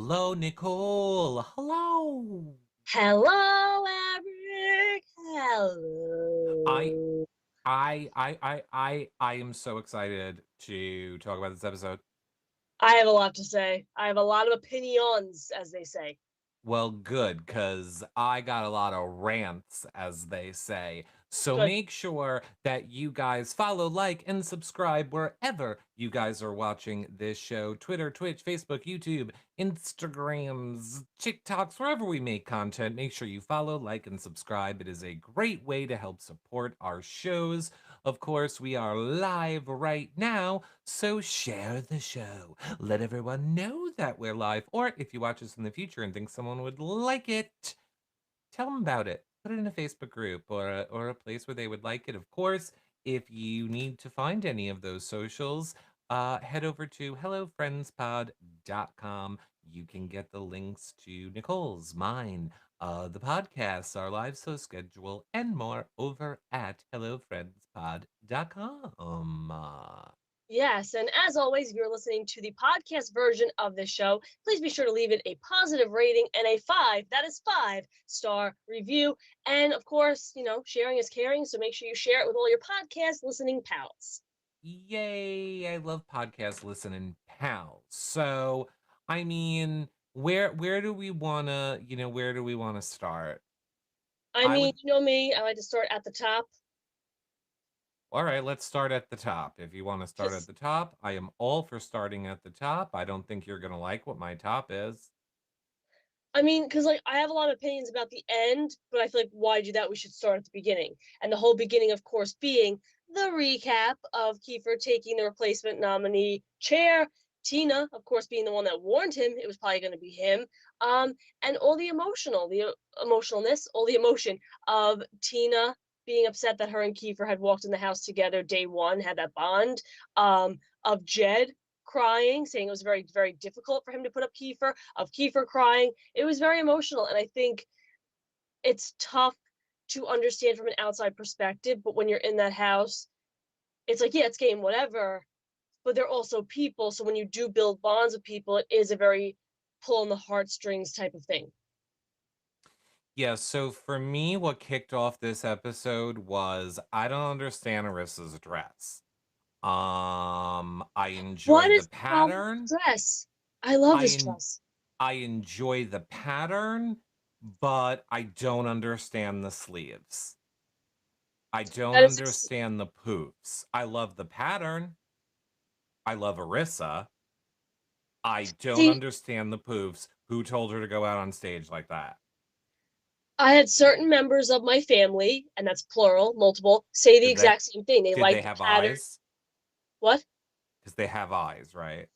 Hello, Nicole. Hello. Hello, Eric. I Hello. I am so excited to talk about this episode. I have a lot to say. I have a lot of opinions, as they say. Well, good, because I got a lot of rants, as they say. So Good. make sure that you guys follow, like, and subscribe wherever you guys are watching this show. Twitter, Twitch, Facebook, YouTube, Instagrams, TikToks, wherever we make content. Make sure you follow, like, and subscribe. It is a great way to help support our shows. Of course, we are live right now, so share the show. Let everyone know that we're live. Or if you watch us in the future and think someone would like it, tell them about it. Put it in a Facebook group or a place where they would like it. Of course, if you need to find any of those socials, head over to hellofriendspod.com. You can get the links to Nicole's, mine, the podcasts, our live show schedule, and more over at hellofriendspod.com. Yes, and as always, if you're listening to the podcast version of this show, please be sure to leave it a positive rating and a that is 5-star review. And of course, sharing is caring, so make sure you share it with all your podcast listening pals. Yay, I love podcast listening pals. So, I mean, where do we wanna, where do we wanna start? I I mean, would you know me, I like to start at the top. All right, let's start at the top. If you want to start at Because the top, I am all for starting at the top. I don't think you're gonna like what my top is. because I have a lot of opinions about the end, but I feel like why do that? We should start at the beginning. And the whole beginning, of course, being the recap of Kiefer taking the replacement nominee chair, Tina, of course, being the one that warned him it was probably going to be him. And all the emotionalness, all the emotion of Tina being upset that her and Kiefer had walked in the house together day one, had that bond. Of Jed crying, saying it was very, very difficult for him to put up Kiefer, of Kiefer crying. It was very emotional. And I think it's tough to understand from an outside perspective, but when you're in that house, it's like, yeah, it's game, whatever. But they're also people. So when you do build bonds with people, it is a very pull on the heartstrings type of thing. Yeah, so for me, what kicked off this episode was I don't understand Arissa's dress. I What enjoy the is the problem with pattern. the dress? I love I this en- dress. I enjoy the pattern, but I don't understand the sleeves. I don't That is understand the poofs. I love the pattern. I love Arissa. I don't see, understand the poofs. Who told her to go out on stage like that? I had certain members of my family, and that's plural, multiple, say the Did they exact same thing. They did like they the have pattern. eyes? What? Because they have eyes, right?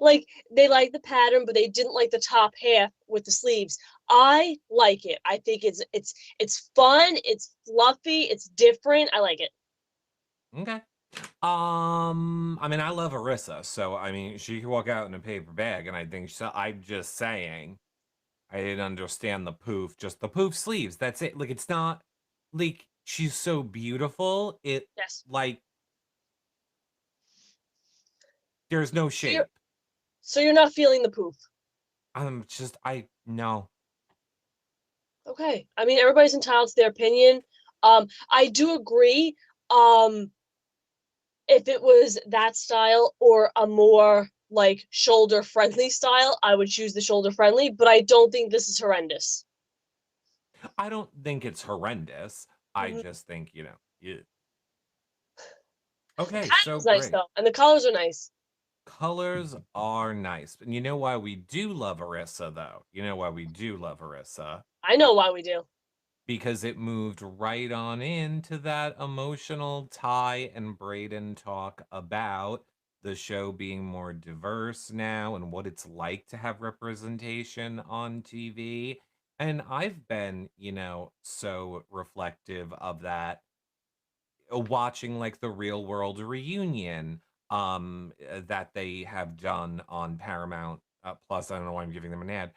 Like they like the pattern, but they didn't like the top half with the sleeves. I like it. I think it's fun, it's fluffy, it's different. I like it. Okay. I mean, I love Arissa, so I mean, she could walk out in a paper bag, and I think so. I'm just saying, I didn't understand the poof, just the poof sleeves. That's it. Like, it's not like she's so beautiful. It Yes. like there's no So you're shape. so you're not feeling the poof. I'm just I no. Okay. I mean, everybody's entitled to their opinion. I do agree. If it was that style or a more like shoulder friendly style, I would choose the shoulder friendly, but I don't think this is horrendous. I don't think it's horrendous. I Mhm. just think, yeah. The Okay, so patterns nice great. though, and the colors are nice. Colors are nice. And you know why we do love Arissa, though? You know why we do love Arissa? I know why we do. Because it moved right on into that emotional Ty and Braden talk about the show being more diverse now and what it's like to have representation on TV. And I've been, so reflective of that watching like the Real World Reunion that they have done on Paramount Plus. I don't know why I'm giving them an ad.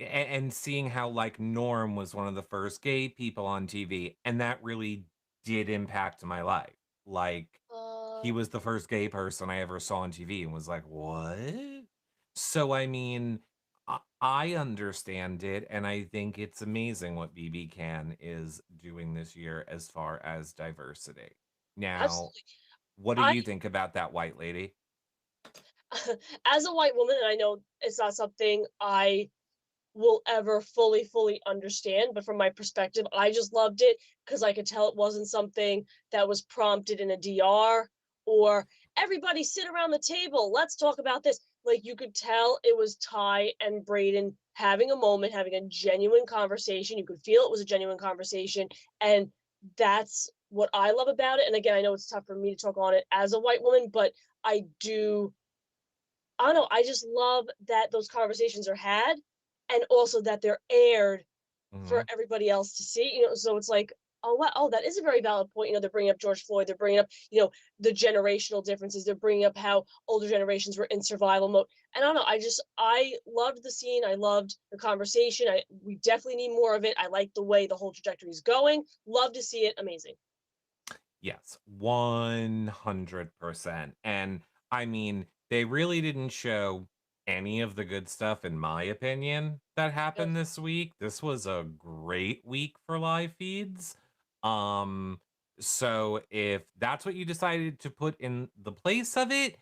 And seeing how like Norm was one of the first gay people on TV, and that really did impact my life. Like he Uh, was the first gay person I ever saw on TV and was like, "What?" So, I mean, I understand it, and I think it's amazing what BBCAN is doing this year as far as diversity. Now, Absolutely. what do I you think about that white lady? as a white woman, and I know it's not something I will ever fully understand, but from my perspective, I just loved it because I could tell it wasn't something that was prompted in a DR or everybody sit around the table, let's talk about this. Like you could tell it was Ty and Braden having a moment, having a genuine conversation. You could feel it was a genuine conversation, and that's what I love about it. And again, I know it's tough for me to talk on it as a white woman, but I do I don't know, I just love that those conversations are had and also that they're aired for Mhm. everybody else to see, so it's like, "Oh, wow, oh, that is a very valid point," they're bringing up George Floyd, they're bringing up, the generational differences, they're bringing up how older generations were in survival mode, and I don't know, I loved the scene, I loved the conversation, we definitely need more of it, I like the way the whole trajectory is going, love to see it, amazing. Yes, 100%. And I mean, they really didn't show any of the good stuff, in my opinion, that Yeah. happened this week. This was a great week for live feeds. Um, so if that's what you decided to put in the place of it,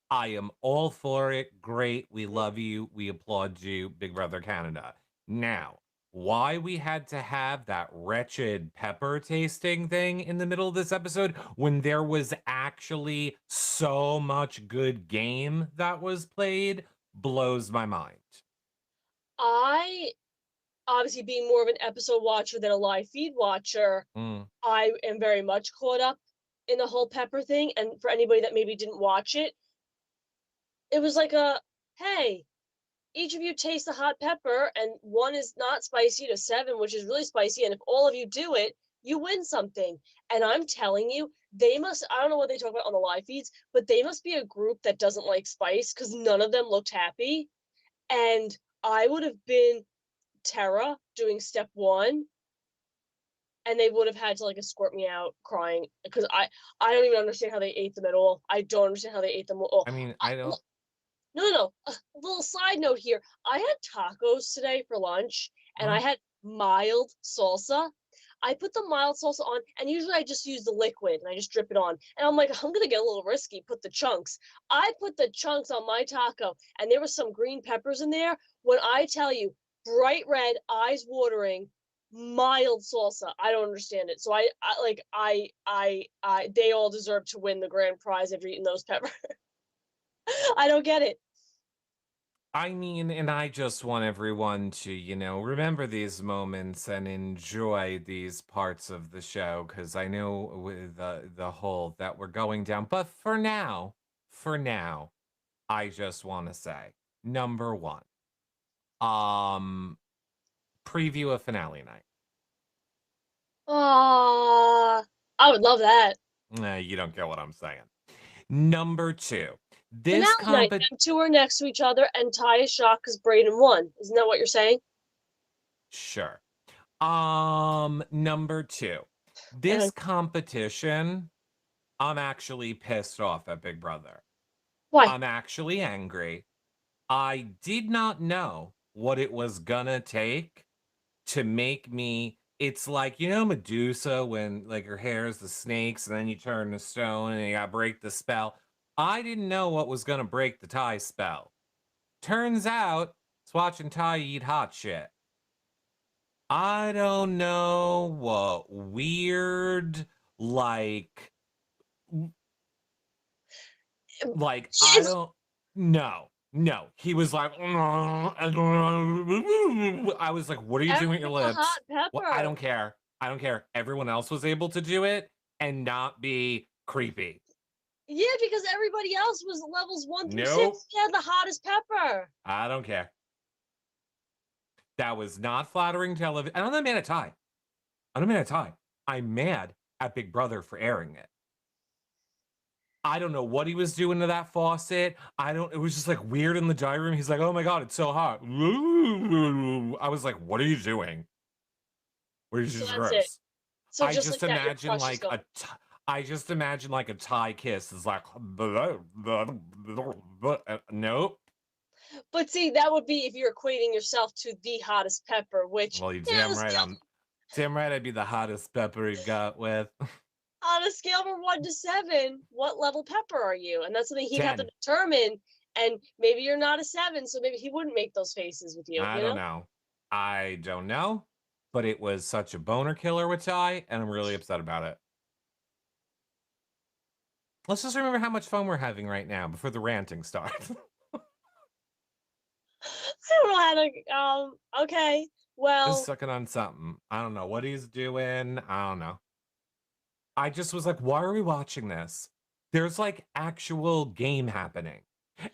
I am all for it. Great. We Mhm. love you. We applaud you, Big Brother Canada. Now, why we had to have that wretched pepper tasting thing in the middle of this episode when there was actually so much good game that was played blows my mind. I obviously being more of an episode watcher than a live feed watcher, Mm, I am very much caught up in the whole pepper thing. And for anybody that maybe didn't watch it, it was like hey, each of you taste the hot pepper, and one is not spicy to seven, which is really spicy. And if all of you do it, you win something. And I'm telling you, I don't know what they talk about on the live feeds, but they must be a group that doesn't like spice because none of them looked happy. And I would have been Tera doing step one, and they would have had to like escort me out crying because I don't even understand how they ate them at all. I don't understand how they ate them at all. I mean, I, I don't. no, no, no. A little side note here. I had tacos today for lunch, and I Mm, had mild salsa. I put the mild salsa on, and usually I just use the liquid and I just drip it on. And I'm like, I'm gonna get a little risky, put the chunks. I put the chunks on my taco, and there was some green peppers in there. When I tell you, bright red, eyes watering, mild salsa. I don't understand it. So they all deserve to win the grand prize after eating those peppers. I don't get it. I mean, and I just want everyone to, remember these moments and enjoy these parts of the show because I know with the whole that we're going down. But for now, I just want to say number one, um, preview of finale night. Ah, I would love that. You don't get what I'm saying. Number two, this Finale night, them two are next to each other, and Ty is shocked because Braden won. Isn't that what you're saying? sure. Number two, this Uh, competition, I'm actually pissed off at Big Brother. why? I'm actually angry. I did not know what it was gonna take to make me. It's like, Medusa when like her hair is the snakes and then you turn to stone and you gotta break the spell. I didn't know what was gonna break the Ty spell. Turns out it's watching Ty eat hot shit. I don't know what weird like I It's don't no. No. He was like I was like, "What are you doing with your everything's a hot lips?" Well, I pepper. don't care. I don't care. Everyone else was able to do it and not be creepy. Yeah, because everybody else was levels one through Nope. six. He had the hottest pepper. I don't care. That was not flattering television. I'm not mad at Ty. I'm not mad at Ty. I'm mad at Big Brother for airing it. I don't know what he was doing to that faucet. It was just like weird in the diary room. He's like, oh my God, it's so hot. I was like, what are you doing? Which So is that's it. gross. So I just just like that, your imagine crush is like gone. I just imagine like a Thai kiss is like, nope. But see, that would be if you're equating yourself to the hottest pepper, which, Well, you you know, damn right. Damn right. I'd be the hottest pepper you got with on a scale from 1 to 7, what level pepper are you? And that's something he'd have to 10. determine. And maybe you're not a 7, so maybe he wouldn't make those faces with you, I you don't know? know. I don't know, but it was such a boner killer with Ty, and I'm really upset about it. Let's just remember how much fun we're having right now before the ranting starts. I don't know how to, okay. Just Well, sucking on something. I don't know what he's doing. I don't know. I just was like, why are we watching this? There's like actual game happening.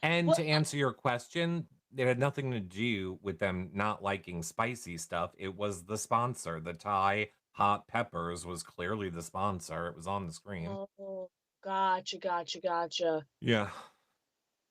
And well, to answer your question, it had nothing to do with them not liking spicy stuff. It was the sponsor. The Thai hot peppers was clearly the sponsor. It was on the screen. oh, gotcha. Yeah.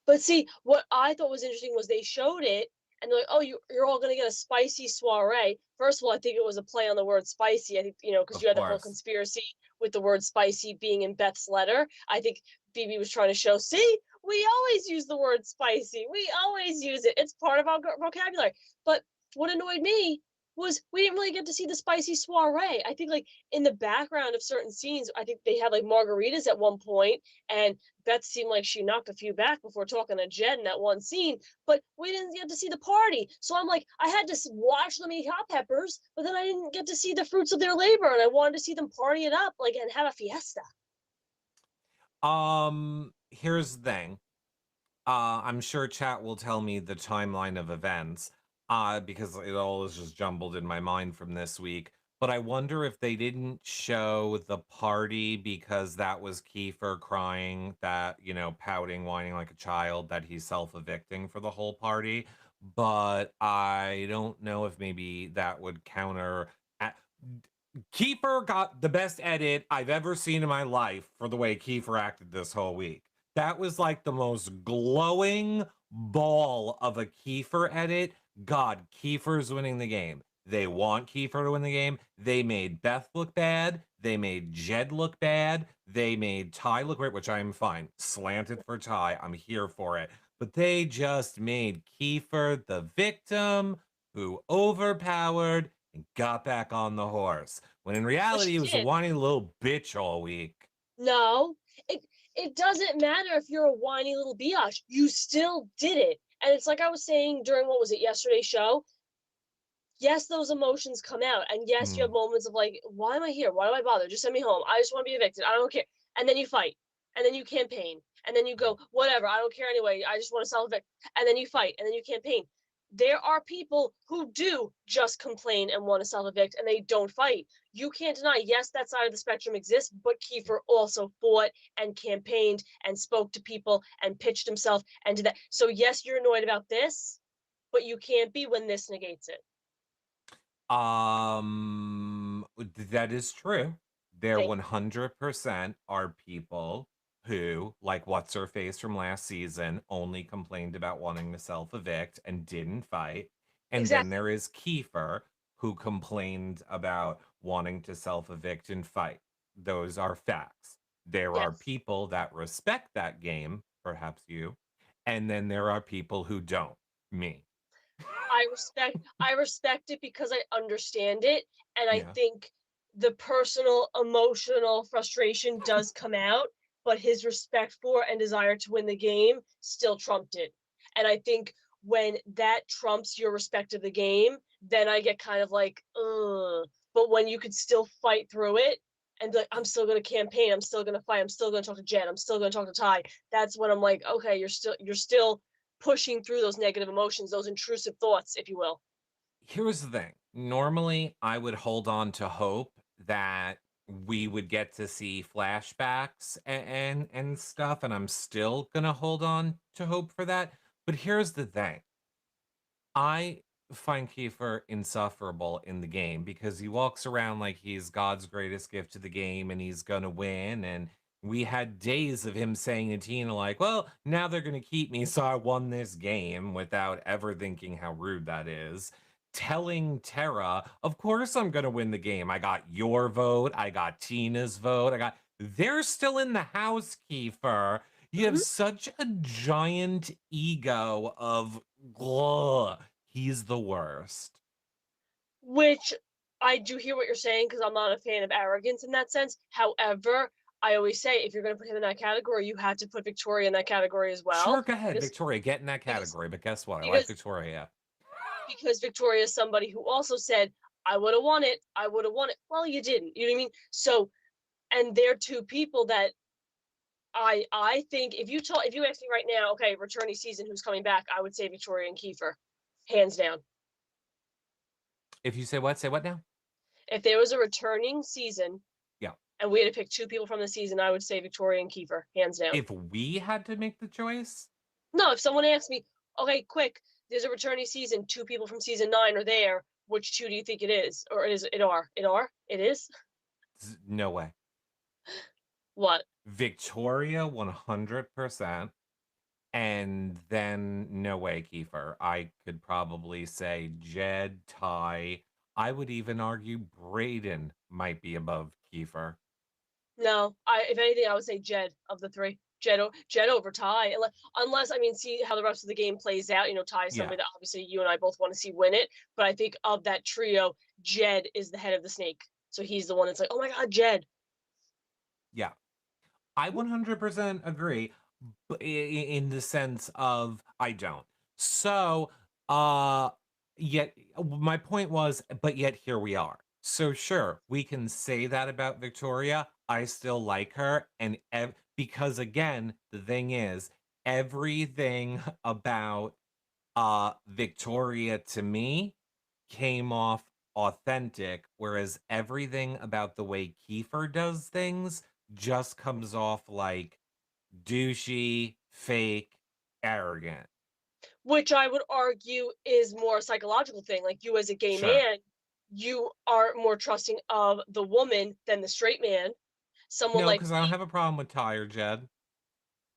But see, what I thought was interesting was they showed it and they're like, "Oh, you're all gonna get a spicy soiree." First of all, I think it was a play on the word spicy. I think, because Of you had the whole course. conspiracy with the word spicy being in Beth's letter. I think BB was trying to show, see, we always use the word spicy. We always use it. It's part of our vocabulary. But what annoyed me was we didn't really get to see the spicy soiree. I think like in the background of certain scenes, I think they had like margaritas at one point, and Beth seemed like she knocked a few back before talking to Jed in that one scene, but we didn't get to see the party. So I'm like, I had to watch them eat hot peppers, but then I didn't get to see the fruits of their labor, and I wanted to see them party it up, like, and have a fiesta. Here's the thing. I'm sure chat will tell me the timeline of events, because it all is just jumbled in my mind from this week. But I wonder if they didn't show the party because that was Kiefer crying, that, pouting, whining like a child, that he's self-evicting for the whole party. But I don't know if maybe that would counter. Kiefer got the best edit I've ever seen in my life for the way Kiefer acted this whole week. That was like the most glowing ball of a Kiefer edit. God, Kiefer's winning the game. They want Kiefer to win the game. They made Beth look bad. They made Jed look bad. They made Ty look great, which I'm fine. Slanted for Ty. I'm here for it. But they just made Kiefer the victim who overpowered and got back on the horse. When in Which reality, he he was a did. whiny little bitch all week. No, it doesn't matter if you're a whiny little biatch. You still did it. And it's like I was saying during, what was it, yesterday's show? Yes, those emotions come out. And yes, you have Hmm. moments of like, why am I here? Why do I bother? Just send me home. I just want to be evicted. I don't care. And then you fight. And then you campaign. And then you go, whatever, I don't care anyway. I just want to self evict. And then you fight. And then you campaign. There are people who do just complain and want to self evict and they don't fight. You can't deny, yes, that side of the spectrum exists, but Kiefer also fought and campaigned and spoke to people and pitched himself and did that. So, yes, you're annoyed about this, but you can't be when this negates it. That is true. There Thank 100% are people who, like what's her face from last season, only complained about wanting to self evict and didn't fight. you. And then Exactly. there is Kiefer who complained about wanting to self evict and fight. Those are facts. There are Yes. people that respect that game, perhaps you, and then there are people who don't, me. I respect it because I understand it, and I Yeah. think the personal emotional frustration does come out, but his respect for and desire to win the game still trumped it. And I think when that trumps your respect of the game, then I get kind of like, ugh. But when you could still fight through it and be like, I'm still gonna campaign, I'm still gonna fight, I'm still gonna talk to Jen, I'm still gonna talk to Ty, that's when I'm like, okay, you're still pushing through those negative emotions, those intrusive thoughts, if you will. Here's the thing. Normally, I would hold on to hope that we would get to see flashbacks and stuff, and I'm still gonna hold on to hope for that. But here's the thing. I find Kiefer insufferable in the game because he walks around like he's God's greatest gift to the game and he's gonna win. And we had days of him saying to Tina, like, well, now they're gonna keep me, so I won this game without ever thinking how rude that is. Telling Tera, of course I'm gonna win the game. I got your vote, I got Tina's vote, they're still in the house, Kiefer. You have Mm-hmm. such a giant ego of ugh, he's the worst. Which I do hear what you're saying because I'm not a fan of arrogance in that sense. However, I always say if you're going to put him in that category, you have to put Victoria in that category as well Sure, go ahead, because Victoria, get in that because category. But guess what? I like because Victoria. because Victoria is somebody who also said, I would have won it. I would have won it. Well, you didn't. You know what I mean? So, and they're two people that I think if you ask me right now, okay, returning season, who's coming back? I would say Victoria and Kiefer, hands down. If you say what now? If there was a returning season Yeah. and we had to pick two people from the season, I would say Victoria and Kiefer, hands down. If we had to make the choice, No, if someone asked me, okay, quick, there's a returning season, two people from season 9 are there. Which two do you think it is? Or it is? no way. What? Victoria 100%. And then no way, Kiefer. I could probably say Jed, Ty. I would even argue Braden might be above Kiefer. No, if anything, I would say Jed of the three. Jed over Ty, unless I mean, see how the rest of the game plays out. You know, Ty is somebody that obviously you and I both want to see win it. But I think of that trio, Jed is the head of the snake, so he's the one that's like, oh my god, Jed. Yeah, I 100% agree, but in the sense of I don't. So, yet my point was, but yet here we are. So sure, we can say that about Victoria. I still like her, and because again, the thing is, everything about Victoria to me came off authentic, whereas everything about the way Kiefer does things just comes off like douchey, fake, arrogant. Which I would argue is more a psychological thing. Like you as a gay Sure. man, you are more trusting of the woman than the straight man. Someone No, like because I don't have a problem with Ty or Jed.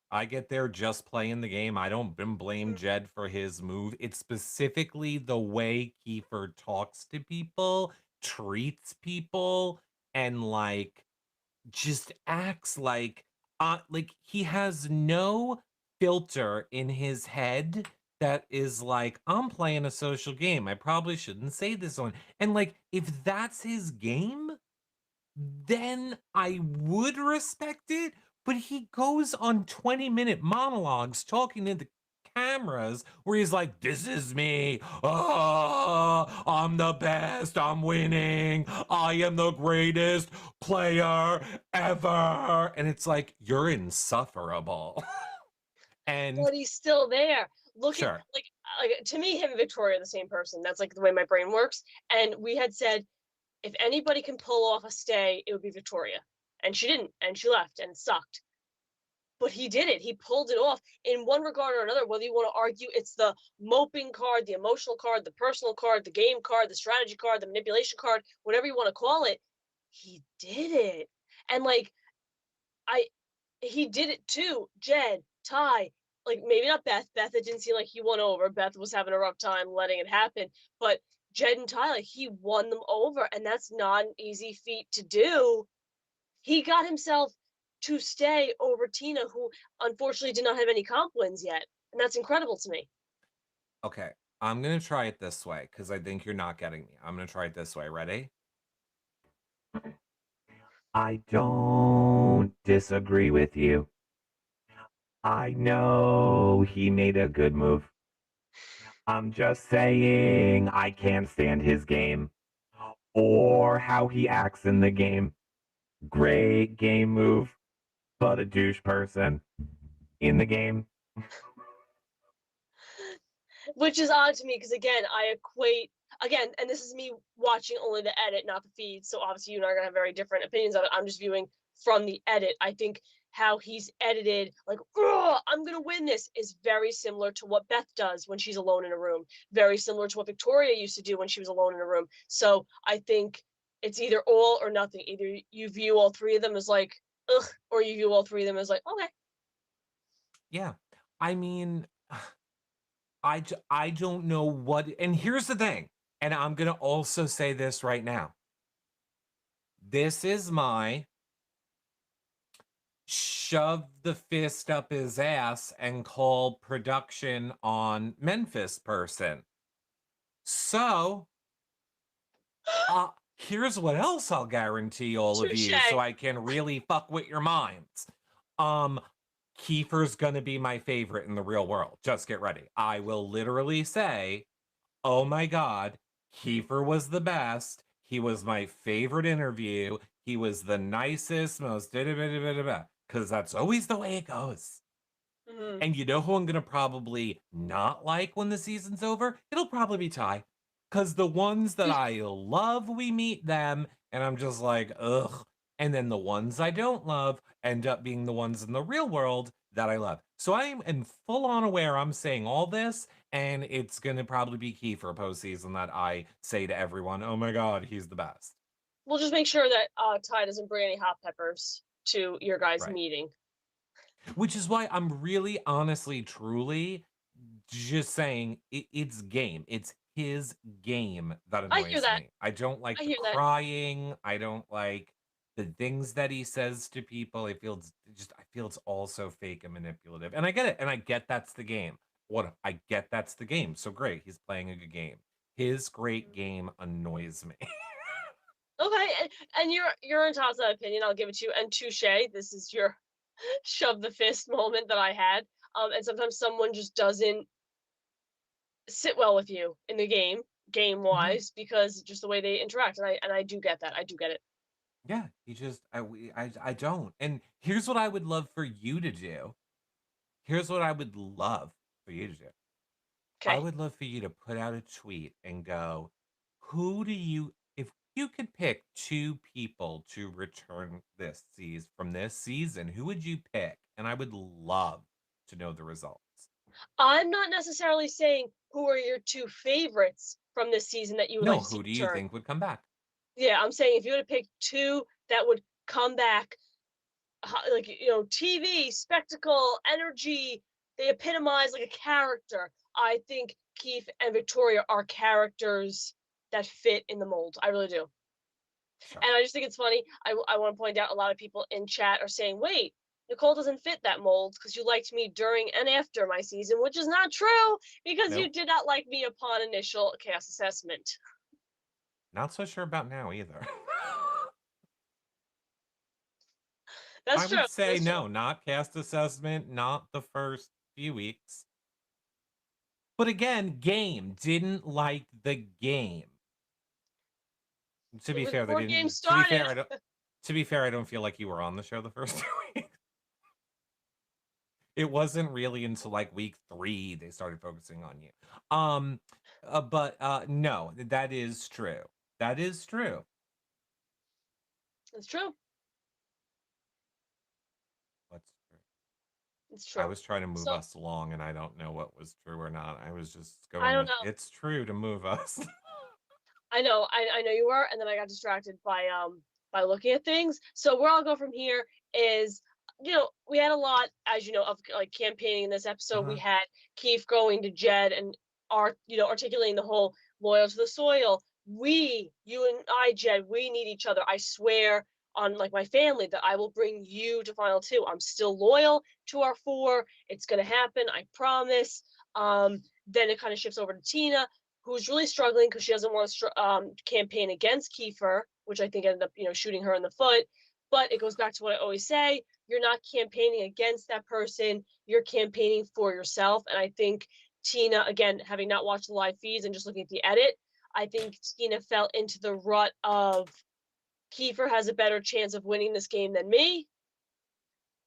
I get there just playing the game. I don't blame Jed for his move. It's specifically the way Kiefer talks to people, treats people, and just acts like he has no filter in his head that is like, I'm playing a social game. I probably shouldn't say this on. And like, if that's his game, then I would respect it. But he goes on 20-minute monologues talking to the cameras where he's like, this is me. I'm the best. I'm winning. I am the greatest player ever. And it's like, you're insufferable. And but he's still there. Look at sure. like to me, him and Victoria are the same person. That's like the way my brain works. And we had said if anybody can pull off a stay, it would be Victoria. And she didn't, and she left and sucked. But he did it. He pulled it off in one regard or another. Whether you want to argue it's the moping card, the emotional card, the personal card, the game card, the strategy card, the manipulation card, whatever you want to call it, he did it. And like I he did it too. Jed, Ty, like maybe not Beth. Beth, it didn't seem like he won over. Beth was having a rough time letting it happen. But Jed and Ty, like he won them over, and that's not an easy feat to do. He got himself to stay over Tina, who unfortunately did not have any comp wins yet, and that's incredible to me. Okay. I'm going to try it this way because I think you're not getting me. I'm going to try it this way. Ready? I don't disagree with you. I know he made a good move. I'm just saying I can't stand his game or how he acts in the game. Great game move, but a douche person in the game. Which is odd to me because again, I equate again, and this is me watching only the edit, not the feed. So obviously, you and I are gonna have very different opinions on it. I'm just viewing from the edit. I think how he's edited, like, I'm gonna win this, is very similar to what Beth does when she's alone in a room. Very similar to what Victoria used to do when she was alone in a room. So I think it's either all or nothing. Either you view all three of them as like, ugh, or you view all three of them as like, okay. Yeah. I mean, I don't know what, and here's the thing, and I'm going to also say this right now. This is my shove the fist up his ass and call production on Memphis person. So, here's what else I'll guarantee all of you so Touche. I can really fuck with your minds. Um, Kiefer's gonna be my favorite in the real world. Just get ready. I will literally say, oh my God, Kiefer was the best. He was my favorite interview. He was the nicest, most because that's always the way it goes. Mhm. And you know who I'm gonna probably not like when the season's over? It'll probably be Ty. Because the ones that I love, we meet them, and I'm just like, ugh. And then the ones I don't love end up being the ones in the real world that I love. So I am full on aware I'm saying all this, and it's gonna probably be Kiefer postseason that I say to everyone, oh my God, he's the best. We'll just make sure that Ty doesn't bring any hot peppers to your guys' Right. meeting. Which is why I'm really, honestly, truly just saying it's game. It's his game that I hear annoys that. me. I don't like I the hear that. crying. I don't like the things that he says to people. I feel it's all so fake and manipulative. And I get it. And I get that's the game. I get that's the game. So great. He's playing a good game. His great game annoys me. Okay, and you're entitled to that opinion. I'll give it to you. And touche, this is your shove the fist moment that I had. And sometimes someone just doesn't sit well with you in the game Mhm. wise, because just the way they interact. And I do get that. I do get it. Yeah, he just I don't. And here's what I would love for you to do. Here's what I would love for you to do. I Okay. would love for you to put out a tweet and go, who do you, if you could pick two people to return from this season, who would you pick? And I would love to know the results. I'm not necessarily saying who are your two favorites from this season that you would like No, to see who do you return. think would come back? Yeah, I'm saying if you had to pick two that would come back, like TV spectacle, energy, they epitomize like a character. I think Keith and Victoria are characters that fit in the mold. I really do. Sure. And I just think it's funny. I want to point out a lot of people in chat are saying, wait, Nicole doesn't fit that mold because you liked me during and after my season, which is not true because you Nope. did not like me upon initial cast assessment. Not so sure about now either. I That's true. would say That's true. no, not cast assessment, not the first few weeks. But again, game. Didn't like the game. To It be was fair, they before game didn't. To be started. fair, I don't. To be fair, I don't feel like you were on the show the first 2 weeks. It wasn't really until like week 3 they started focusing on you. But no, that is true. That is true. It's true. What's true? It's I true. was trying to move So us along, and I don't know what was true or not. I was just I going don't with know. it's true to move us. I know. I know you were, and then I got distracted by looking at things. So where I'll go from here is, we had a lot, as you know, of like campaigning in this episode. We Uh-huh. had Keith going to Jed and articulating the whole loyal to the soil. You and I, Jed, we need each other. I swear on like my family that I will bring you to final two. I'm still loyal to our four. It's gonna happen. I promise. Then it kind of shifts over to Tina, who's really struggling because she doesn't want to campaign against Kiefer, which I think ended up, shooting her in the foot. But it goes back to what I always say: you're not campaigning against that person; you're campaigning for yourself. And I think Tina, again, having not watched the live feeds and just looking at the edit, I think Tina fell into the rut of Kiefer has a better chance of winning this game than me.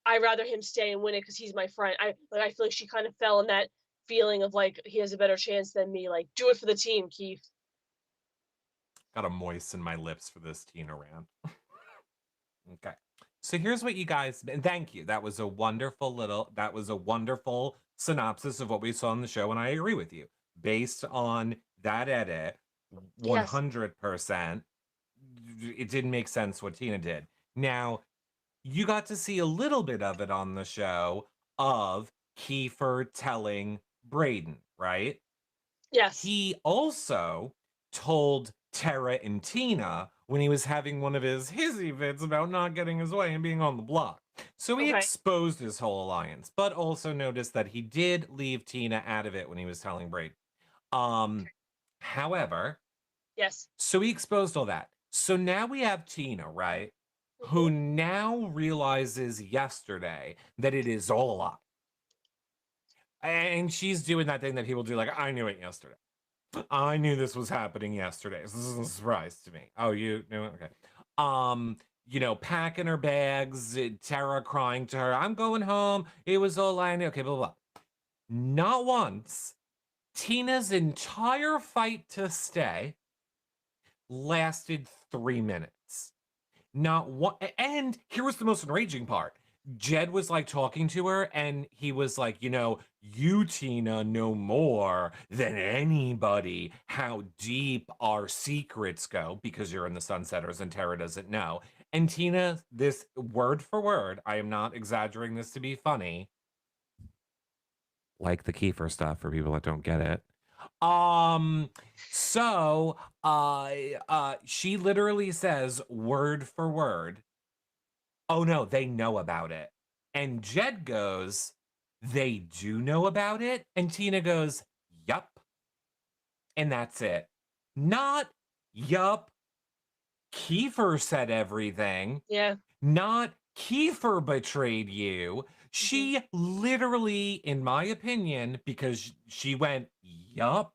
I'd rather him stay and win it because he's my friend. I feel like she kind of fell in that feeling of like he has a better chance than me. Like, do it for the team, Keith. Gotta moisten my lips for this Tina rant. Okay. So here's what you guys, and thank you. That was a wonderful synopsis of what we saw on the show. And I agree with you. Based on that edit, Yes. 100%, it didn't make sense what Tina did. Now, you got to see a little bit of it on the show of Kiefer telling Braden, right? Yes. He also told Tera and Tina when he was having one of his hissy fits about not getting his way and being on the block, So he Okay. exposed his whole alliance, but also noticed that he did leave Tina out of it when he was telling Brady. However, Yes. so he exposed all that. So now we have Tina, right? Who Hmm. now realizes yesterday that it is all a lie. And she's doing that thing that people do, like, I knew it yesterday. I knew this was happening yesterday. This isn't a surprise to me. Oh, you knew it? Okay. Packing her bags, Tera crying to her, I'm going home. It was all I knew. Okay, blah, blah, blah. Not once. Tina's entire fight to stay lasted 3 minutes. Not one. And here was the most enraging part. Jed was like talking to her, and he was like, you, Tina, know more than anybody how deep our secrets go because you're in the Sunsetters and Tara doesn't know. And Tina, this word for word, I am not exaggerating this to be funny, like the Kiefer stuff for people that don't get it. So she literally says word for word, oh no, they know about it. And Jed goes, they do know about it? And Tina goes, yup. And that's it. Not, yup, Kiefer said everything. Yeah. Not Kiefer betrayed you. Hmm. She literally, in my opinion, because she went, yup,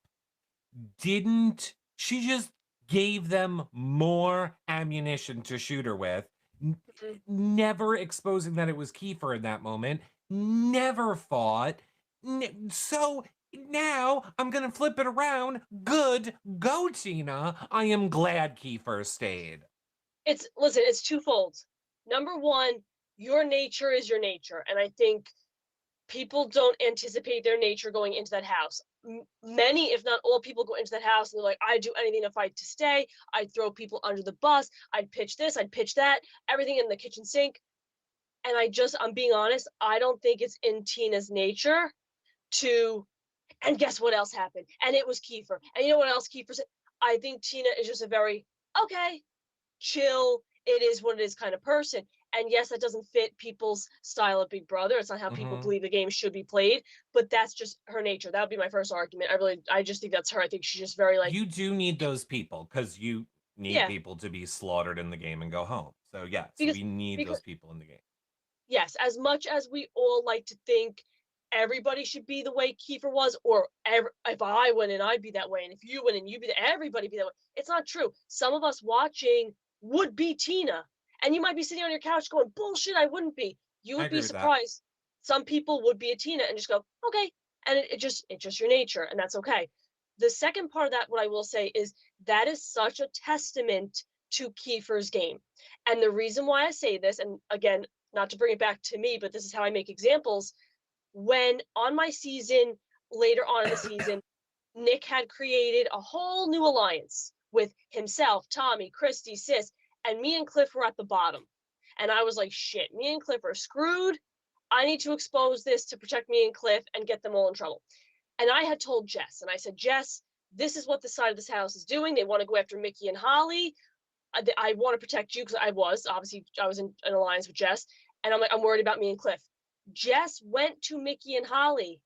didn't, she just gave them more ammunition to shoot her with, Hmm. never exposing that it was Kiefer in that moment, never fought. So now I'm gonna flip it around. Good, go Tina. I am glad Kiefer stayed. Listen, it's twofold. Number one, your nature is your nature, and I think people don't anticipate their nature going into that house. Many, if not all, people go into that house and they're like, I'd do anything to fight to stay. I'd throw people under the bus. I'd pitch this. I'd pitch that. Everything in the kitchen sink. And I'm being honest, I don't think it's in Tina's nature to, and guess what else happened? And it was Kiefer. And you know what else Kiefer said? I think Tina is just a very, okay, chill, it is what it is kind of person. And yes, that doesn't fit people's style of Big Brother. It's not how people Mhm. believe the game should be played, but that's just her nature. That would be my first argument. I just think that's her. I think she's just very like, You do need those people because you need yeah, people to be slaughtered in the game and go home. So yes, because we need because those people in the game. yes, as much as we all like to think everybody should be the way Kiefer was, or if I win and I'd be that way, and if you win and you be everybody be that way. It's not true. Some of us watching would be Tina, and you might be sitting on your couch going, "Bullshit, I wouldn't be." You I would be agree with that. surprised. Some people would be a Tina and just go, "Okay," and it's just your nature, and that's okay. The second part of that, what I will say is that is such a testament to Kiefer's game. And the reason why I say this, and again, not to bring it back to me, but this is how I make examples. When on my season, later on in the season, Nick had created a whole new alliance with himself, Tommy, Christy, Sis, and me and Cliff were at the bottom. And I was like, shit, me and Cliff are screwed. I need to expose this to protect me and Cliff and get them all in trouble. And I had told Jess, and I said, Jess, this is what the side of this house is doing. They want to go after Mickey and Holly. I want to protect you because I was in an alliance with Jess, and I'm like, I'm worried about me and Cliff. Jess went to Mickey and Holly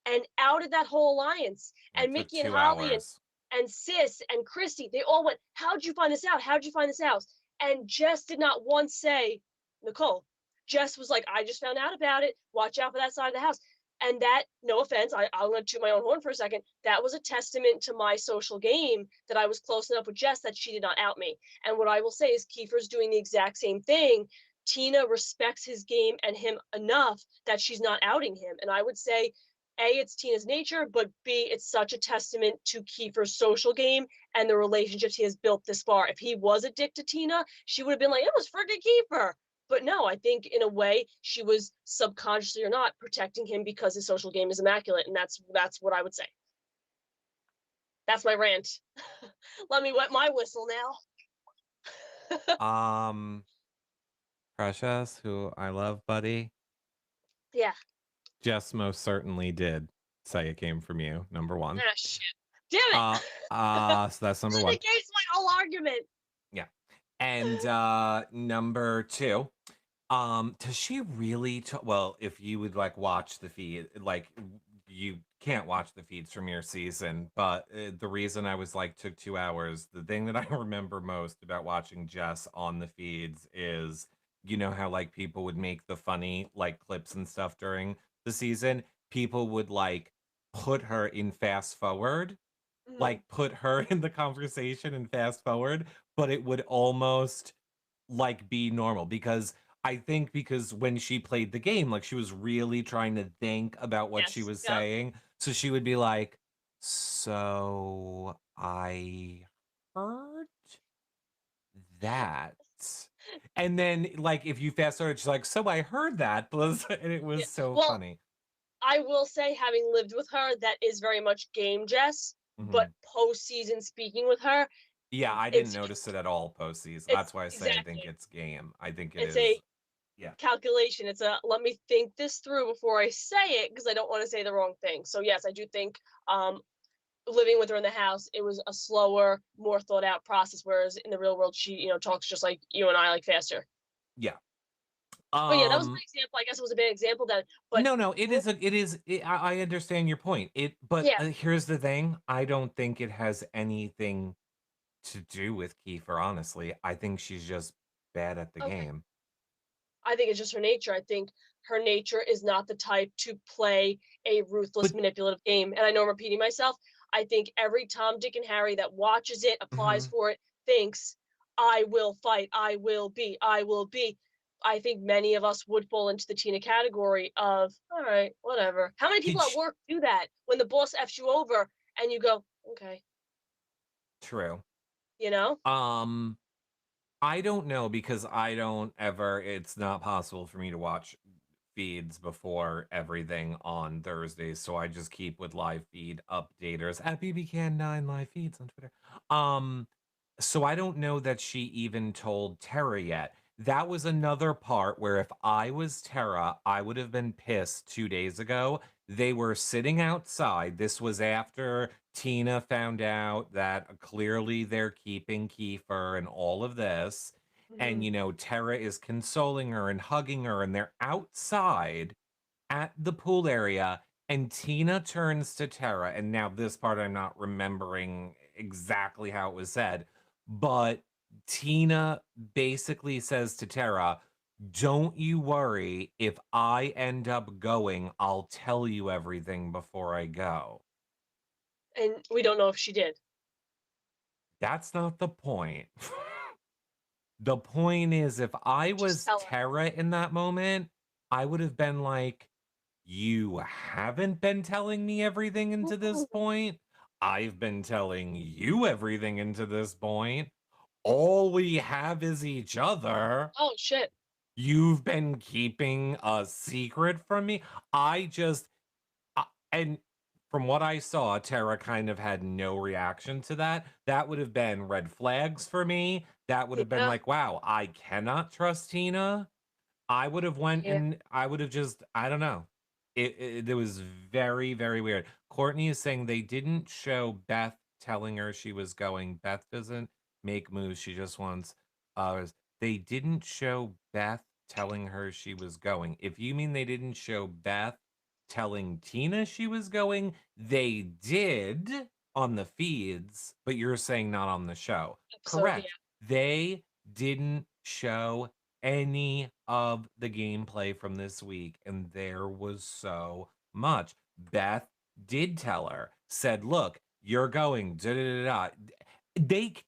and outed that whole alliance. It And took Mickey and 2 hours. Holly and Sis and Christy, they all went, how'd you find this out? How'd you find this out? And Jess did not once say, Nicole. Jess was like, I just found out about it. Watch out for that side of the house. And that, no offense, I'm going to toot my own horn for a second. That was a testament to my social game that I was close enough with Jess that she did not out me. And what I will say is Kiefer's doing the exact same thing. Tina respects his game and him enough that she's not outing him. And I would say, A, it's Tina's nature, but B, it's such a testament to Kiefer's social game and the relationships he has built this far. If he was a dick to Tina, she would have been like, it was friggin' Kiefer. But no, I think in a way she was subconsciously or not protecting him because his social game is immaculate, and that's what I would say. That's my rant. Let me wet my whistle now. Um, Precious, who I love, buddy, Yeah. Jess most certainly did say it came from you, number one. Ah, shit. Damn it. So that's number That one. negates my whole argument. Yeah. And number two, Does she really well, if you would like watch the feed, like you can't watch the feeds from your season, but the reason I was like took 2 hours, the thing that I remember most about watching Jess on the feeds is, you know how like people would make the funny like clips and stuff during the season? People would like put her in fast forward, Mhm. like put her in the conversation and fast forward, but it would almost like be normal because I think because when she played the game, like she was really trying to think about what she Yes. was Yep. saying. So she would be like, so I heard that. And then like if you fast forward, she's like, so I heard that, and it Yeah. was so Well, funny. I will say, having lived with her, that is very much game Jess, but Mhm. postseason speaking with her, Yeah, I didn't it's notice it at all postseason. it's That's why I say I think exactly. it's game. I think it It's is. a Yeah. calculation. It's a let me think this through before I say it because I don't want to say the wrong thing. So yes, I do think um living with her in the house, it was a slower, more thought out process. Whereas in the real world, she, talks just like you and I, like faster. Yeah. But yeah, that was an Um example. I guess it was a bad example then. But No, no, mo- I understand your point. But yeah, here's the thing. I don't think it has anything to do with Kiefer, honestly. I think she's just bad at the okay. game. I think it's just her nature. I think her nature is not the type to play a ruthless, But manipulative game. And I know I'm repeating myself. I think every Tom, Dick, and Harry that watches it, applies mhm. for it, thinks, I will fight, I will be, I will be. I think many of us would fall into the Tina category of, all right, whatever. How many people Did at sh work do that when the boss F's you over and you go, okay, True. you know? Um, I don't know because I don't ever it's not possible for me to watch feeds before everything on Thursdays, so I just keep with live feed updaters at BBCAN9 live feeds on Twitter. Um, so I don't know that she even told Tera yet. That was another part where if I was Tera, I would have been pissed 2 days ago. They were sitting outside. This was after Tina found out that clearly they're keeping Kiefer and all of this. And, Hmm. Tara is consoling her and hugging her, and they're outside at the pool area. And Tina turns to Tara. And now, this part I'm not remembering exactly how it was said, but Tina basically says to Tara, don't you worry. If I end up going, I'll tell you everything before I go. And we don't know if she did. That's not the point. The point is, if I Just was tell her. Tara in that moment, I would have been like, you haven't been telling me everything into this point. I've been telling you everything into this point. All we have is each other. Oh, shit. You've been keeping a secret from me. I just, and from what I saw, Tara kind of had no reaction to that. That would have been red flags for me. That would have been Yeah. like, wow, I cannot trust Tina. I would have went Yeah. and I would have just I don't know. It was very, very weird. Courtney is saying they didn't show Beth telling her she was going. Beth doesn't make moves. She just wants they didn't show Beth telling her she was going. If you mean they didn't show Beth telling Tina she was going, they did on the feeds, but you're saying not on the show. Episode, yeah. Correct. They didn't show any of the gameplay from this week, and there was so much. Beth did tell her, said, "Look, you're going." Da, da, da, da.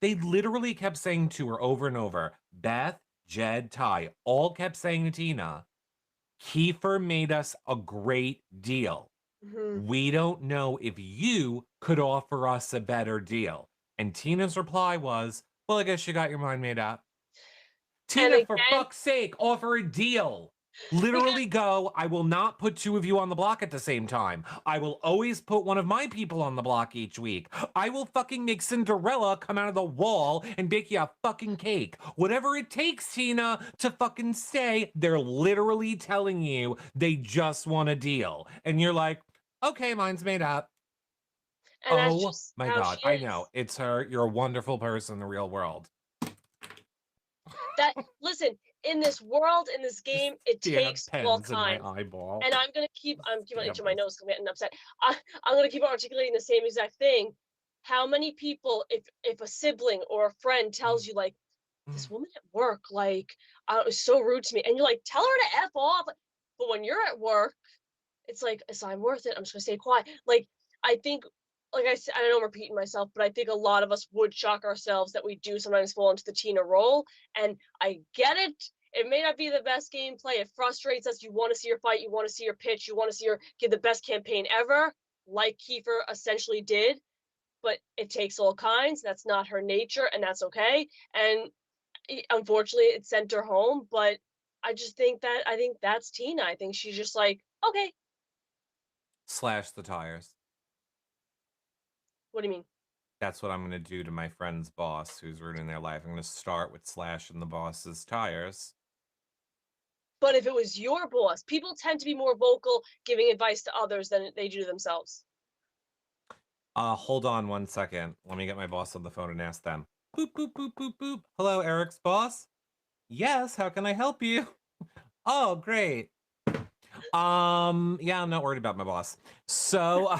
They literally kept saying to her over and over. Beth, Jed, Ty all kept saying to Tina, "Kiefer made us a great deal. Mhm. We don't know if you could offer us a better deal." And Tina's reply was, "Well, I guess you got your mind made up." And Tina, for again, fuck's sake, offer a deal. because Literally go, I will not put two of you on the block at the same time. I will always put one of my people on the block each week. I will fucking make Cinderella come out of the wall and bake you a fucking cake. Whatever it takes, Tina, to fucking stay. They're literally telling you they just want a deal. And you're like, okay, mine's made up. and that's Oh just my how God. she I know. is. It's her. You're a wonderful person in the real world. That listen, in this world, in this Just game, it stab takes all pens in my kinds. eyeball. And I'm keep on Stab itching my myself. nose because I'm getting upset. I'm gonna keep on articulating the same exact thing. How many people, if a sibling or a friend tells you like, this woman at work, like, was so rude to me, and you're like, tell her to F off. But when you're at work, it's like, it's I'm worth it. I'm just gonna stay quiet. Like, I think, like I said, I know I'm repeating myself, but I think a lot of us would shock ourselves that we do sometimes fall into the Tina role. And I get it. It may not be the best gameplay. It frustrates us. You want to see her fight. You want to see her pitch. You want to see her give the best campaign ever, like Kiefer essentially did. But it takes all kinds. That's not her nature, and that's okay. And unfortunately, it sent her home. But I think that's Tina. I think she's just like, okay, Slash the tires. what do you mean? That's what I'm going to do to my friend's boss who's ruining their life. I'm going to start with slashing the boss's tires. But if it was your boss, people tend to be more vocal giving advice to others than they do to themselves. Hold on 1 second. Let me get my boss on the phone and ask them. Boop, boop, boop, boop, boop. Hello, Eric's boss? Yes, how can I help you? Oh, great. Yeah, I'm not worried about my boss. So,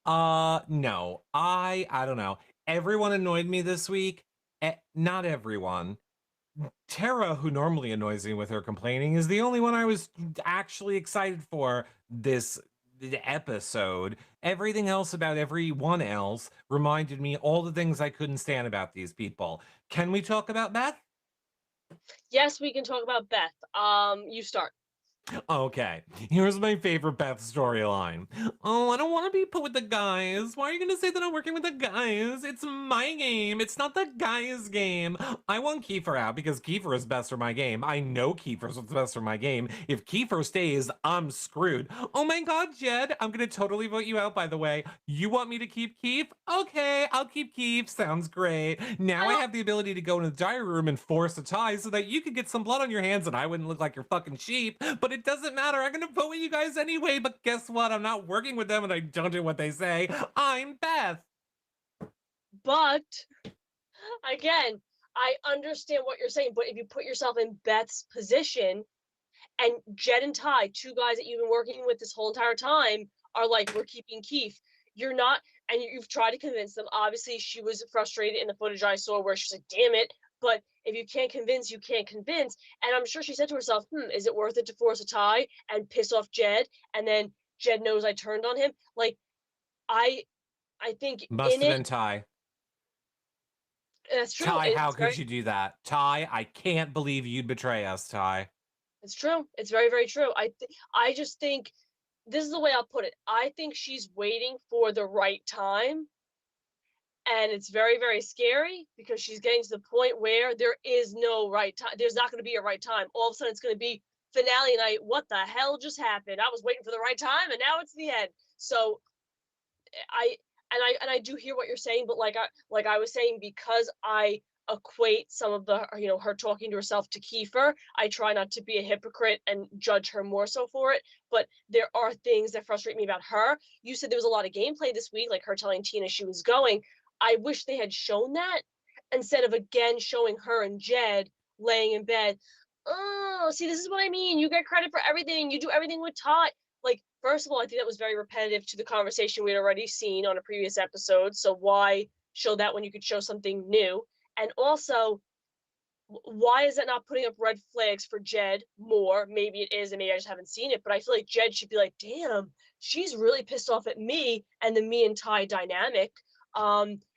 no, I don't know. Everyone annoyed me this week. Not everyone. Tera, who normally annoys me with her complaining, is the only one I was actually excited for this episode. Everything else about everyone else reminded me all the things I couldn't stand about these people. Can we talk about Beth? Yes, we can talk about Beth. You start. Okay, here's my favorite Beth storyline. Oh, I don't want to be put with the guys. Why are you going to say that I'm working with the guys? It's my game. It's not the guys' game. I want Kiefer out because Kiefer is best for my game. I know Kiefer's what's best for my game. If Kiefer stays, I'm screwed. Oh my god, Jed, I'm going to totally vote you out, by the way. You want me to keep Keef? Okay, I'll keep Keef. Sounds great. Now I have the ability to go in the diary room and force a tie so that you could get some blood on your hands and I wouldn't look like your fucking sheep. But it doesn't matter. I'm gonna vote with you guys anyway. But guess what? I'm not working with them and I don't do what they say. I'm Beth. But again, I understand what you're saying. But if you put yourself in Beth's position, and Jed and Ty, two guys that you've been working with this whole entire time, are like, we're keeping Keith. You're not, and you've tried to convince them. Obviously, she was frustrated in the footage I saw where she's like, damn it. But if you can't convince, you can't convince. And I'm sure she said to herself, is it worth it to force a tie and piss off Jed? And then Jed knows I turned on him. Like, I I think Must in have it, been Ty. that's true. Ty, how It's could very, you do that? Ty, I can't believe you'd betray us, Ty. it's true. It's very, very true. I just think this is the way I'll put it. I think she's waiting for the right time. And it's very, very scary because she's getting to the point where there is no right time. There's not going to be a right time. All of a sudden, it's going to be finale night. What the hell just happened? I was waiting for the right time, and now it's the end. So I I do hear what you're saying, but like I was saying, because I equate some of the her talking to herself to Kiefer, I try not to be a hypocrite and judge her more so for it. But there are things that frustrate me about her. You said there was a lot of gameplay this week, like her telling Tina she was going. I wish they had shown that instead of again showing her and Jed laying in bed. Oh, see, this is what I mean. You get credit for everything. You do everything with Todd. Like, first of all, I think that was very repetitive to the conversation we had already seen on a previous episode. So why show that when you could show something new? And also, why is that not putting up red flags for Jed more? Maybe it is, and maybe I just haven't seen it. But I feel like Jed should be like, damn, she's really pissed off at me and the me and Ty dynamic.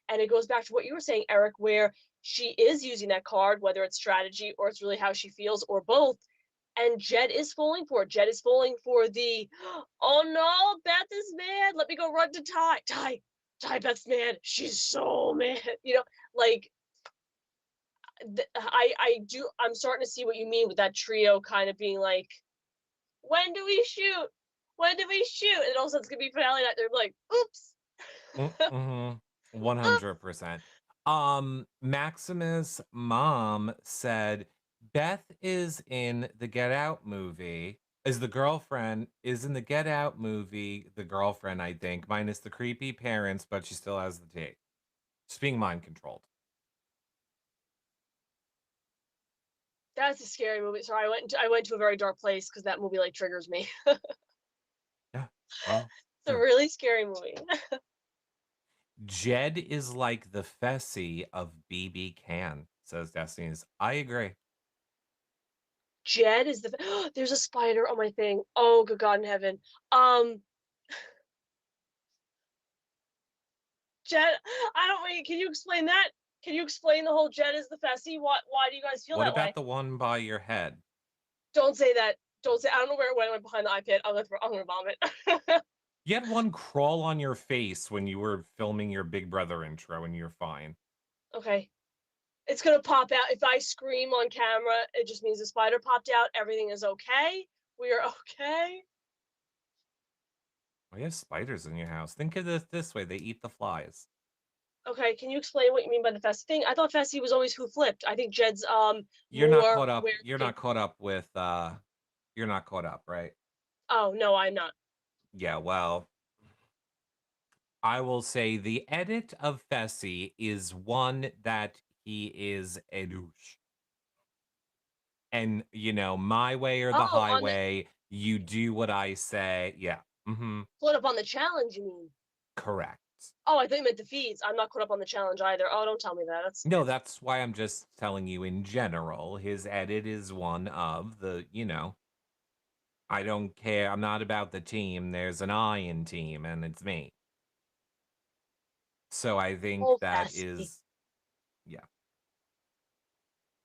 And it goes back to what you were saying, Eric, where she is using that card, whether it's strategy or it's really how she feels or both. And Jed is falling for it. Jed is falling for the, oh no, Beth is mad. Let me go run to Ty. Ty, Beth's mad. She's so mad. Like, I'm starting to see what you mean with that trio kind of being like, when do we shoot? When do we shoot? And all of a sudden it's gonna be finale night. They're like, oops. Mm-hmm. Oops. 100%. Maximus' mom said Beth is in the Get Out movie. Is the girlfriend is in the Get Out movie, the girlfriend, I think, minus the creepy parents, but she still has the tape. She's being mind controlled. That's a scary movie. Sorry, I went to a very dark place because that movie like triggers me. Yeah. Well, It's a sure. really scary movie. Jed is like the Fessy of BBCAN, says Destiny's. I agree. Jed is the there's a spider on my thing. Oh, good God in heaven. Um, Jed, I don't wait. Can you explain that? Can you explain the whole Jed is the Fessy? Why do you guys feel What that way? about the one by your head? Don't say that. Don't say. I don't know where it went. It went behind the iPad. I'm gonna vomit. You had one crawl on your face when you were filming your Big Brother intro, and you're fine. Okay. It's gonna pop out. If I scream on camera, it just means the spider popped out. Everything is okay. We are okay. Why you have spiders in your house? Think of this way: they eat the flies. Okay, can you explain what you mean by the Fessy thing? I thought Fessy was always who flipped. I think Jed's You're not more caught up. where You're he came not from. caught up with. You're not caught up, right? Oh no, I'm not. Yeah. Well, I will say the edit of Fessy is one that he is a douche. And, my way or the Oh, on the highway, you do what I say. Yeah. caught up on the challenge, you mean? Correct. Oh, I think you meant the feeds. I'm not caught up on the challenge either. Oh, don't tell me that. No, that's why I'm just telling you in general. His edit is one of I don't care. I'm not about the team. There's an I in team, and it's me. So I think Oh, that Fessy. is, yeah.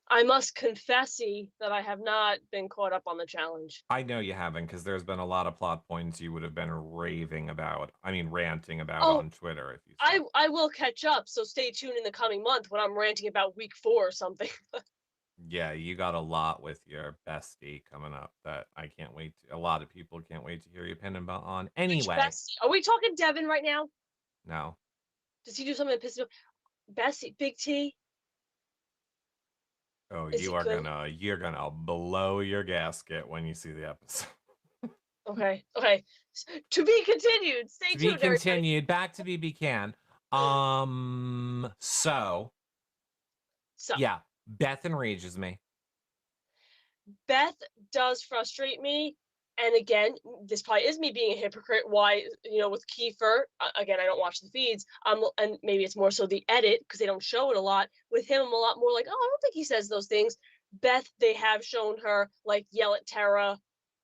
I must confess that I have not been caught up on the challenge. I know you haven't, because there's been a lot of plot points you would have been raving about. I mean, ranting about Oh, on Twitter if you I saw. I will catch up. So stay tuned in the coming month when I'm ranting about week 4 or something. Yeah, you got a lot with your bestie coming up that I can't wait to, a lot of people can't wait to hear your opinion about on. Which Anyway, Bessie? Are we talking Devin right now? no. Does he do something that pisses me off? Bessie, Big T, Oh, is he good? you're gonna blow your gasket when you see the episode. Okay, okay. To be continued. Stay To be tuned, everybody. continued. Back to BB Can. So So yeah, Beth enrages me. Beth does frustrate me. And again, this probably is me being a hypocrite. Why, with Kiefer, again, I don't watch the feeds. And maybe it's more so the edit because they don't show it a lot. With him, I'm a lot more like, oh, I don't think he says those things. Beth, they have shown her like yell at Tera,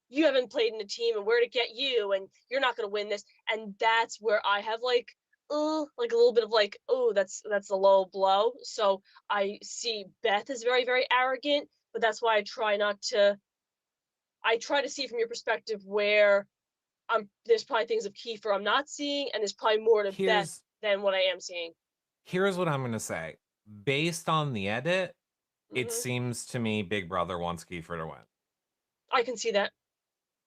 you haven't played in a team and where to get you and you're not going to win this. And that's where I have like like a little bit of like, oh, that's a low blow. So I see Beth is very, very arrogant, but that's why I try to see from your perspective where there's probably things of Kiefer I'm not seeing, and there's probably more to Beth Here's than what I am seeing. here's what I'm gonna say. Based on the edit, it Hmm. seems to me Big Brother wants Kiefer to win. I can see that.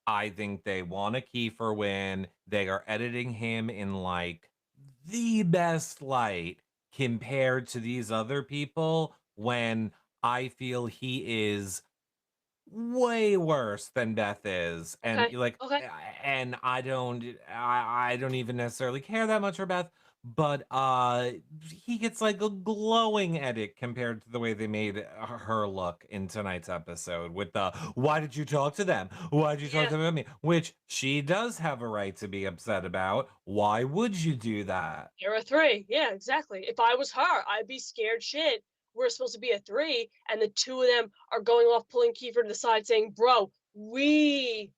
I think they want a Kiefer win. They are editing him in like the best light compared to these other people when I feel he is way worse than Beth is. And Okay. like Okay. and I don't even necessarily care that much for Beth, but he gets like a glowing edit compared to the way they made her look in tonight's episode with the why did you talk to them? Why did you talk Yeah. to them about me? Which she does have a right to be upset about. Why would you do that? You're a 3. Yeah, exactly. If I was her, I'd be scared shit. We're supposed to be a 3, and the two of them are going off pulling Kiefer to the side saying, bro, we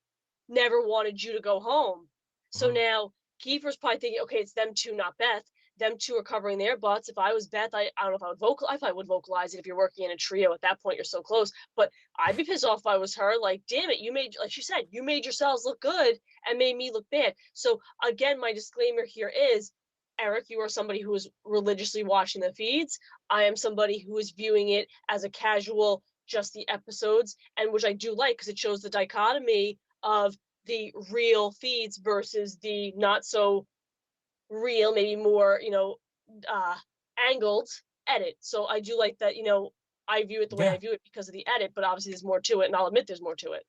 never wanted you to go home. So Mhm. now Kiefer's probably thinking, okay, it's them two, not Beth. Them two are covering their butts. If I was Beth, I don't know if I would vocalize it if you're working in a trio. At that point, you're so close. But I'd be pissed off if I was her. Like, damn it, like she said, you made yourselves look good and made me look bad. So again, my disclaimer here is, Eric, you are somebody who is religiously watching the feeds. I am somebody who is viewing it as a casual, just the episodes, and which I do like because it shows the dichotomy of the real feeds versus the not so real, maybe more, uh, angled edit. So I do like that, I view it the way I Yeah. view it because of the edit, but obviously there's more to it, and I'll admit there's more to it.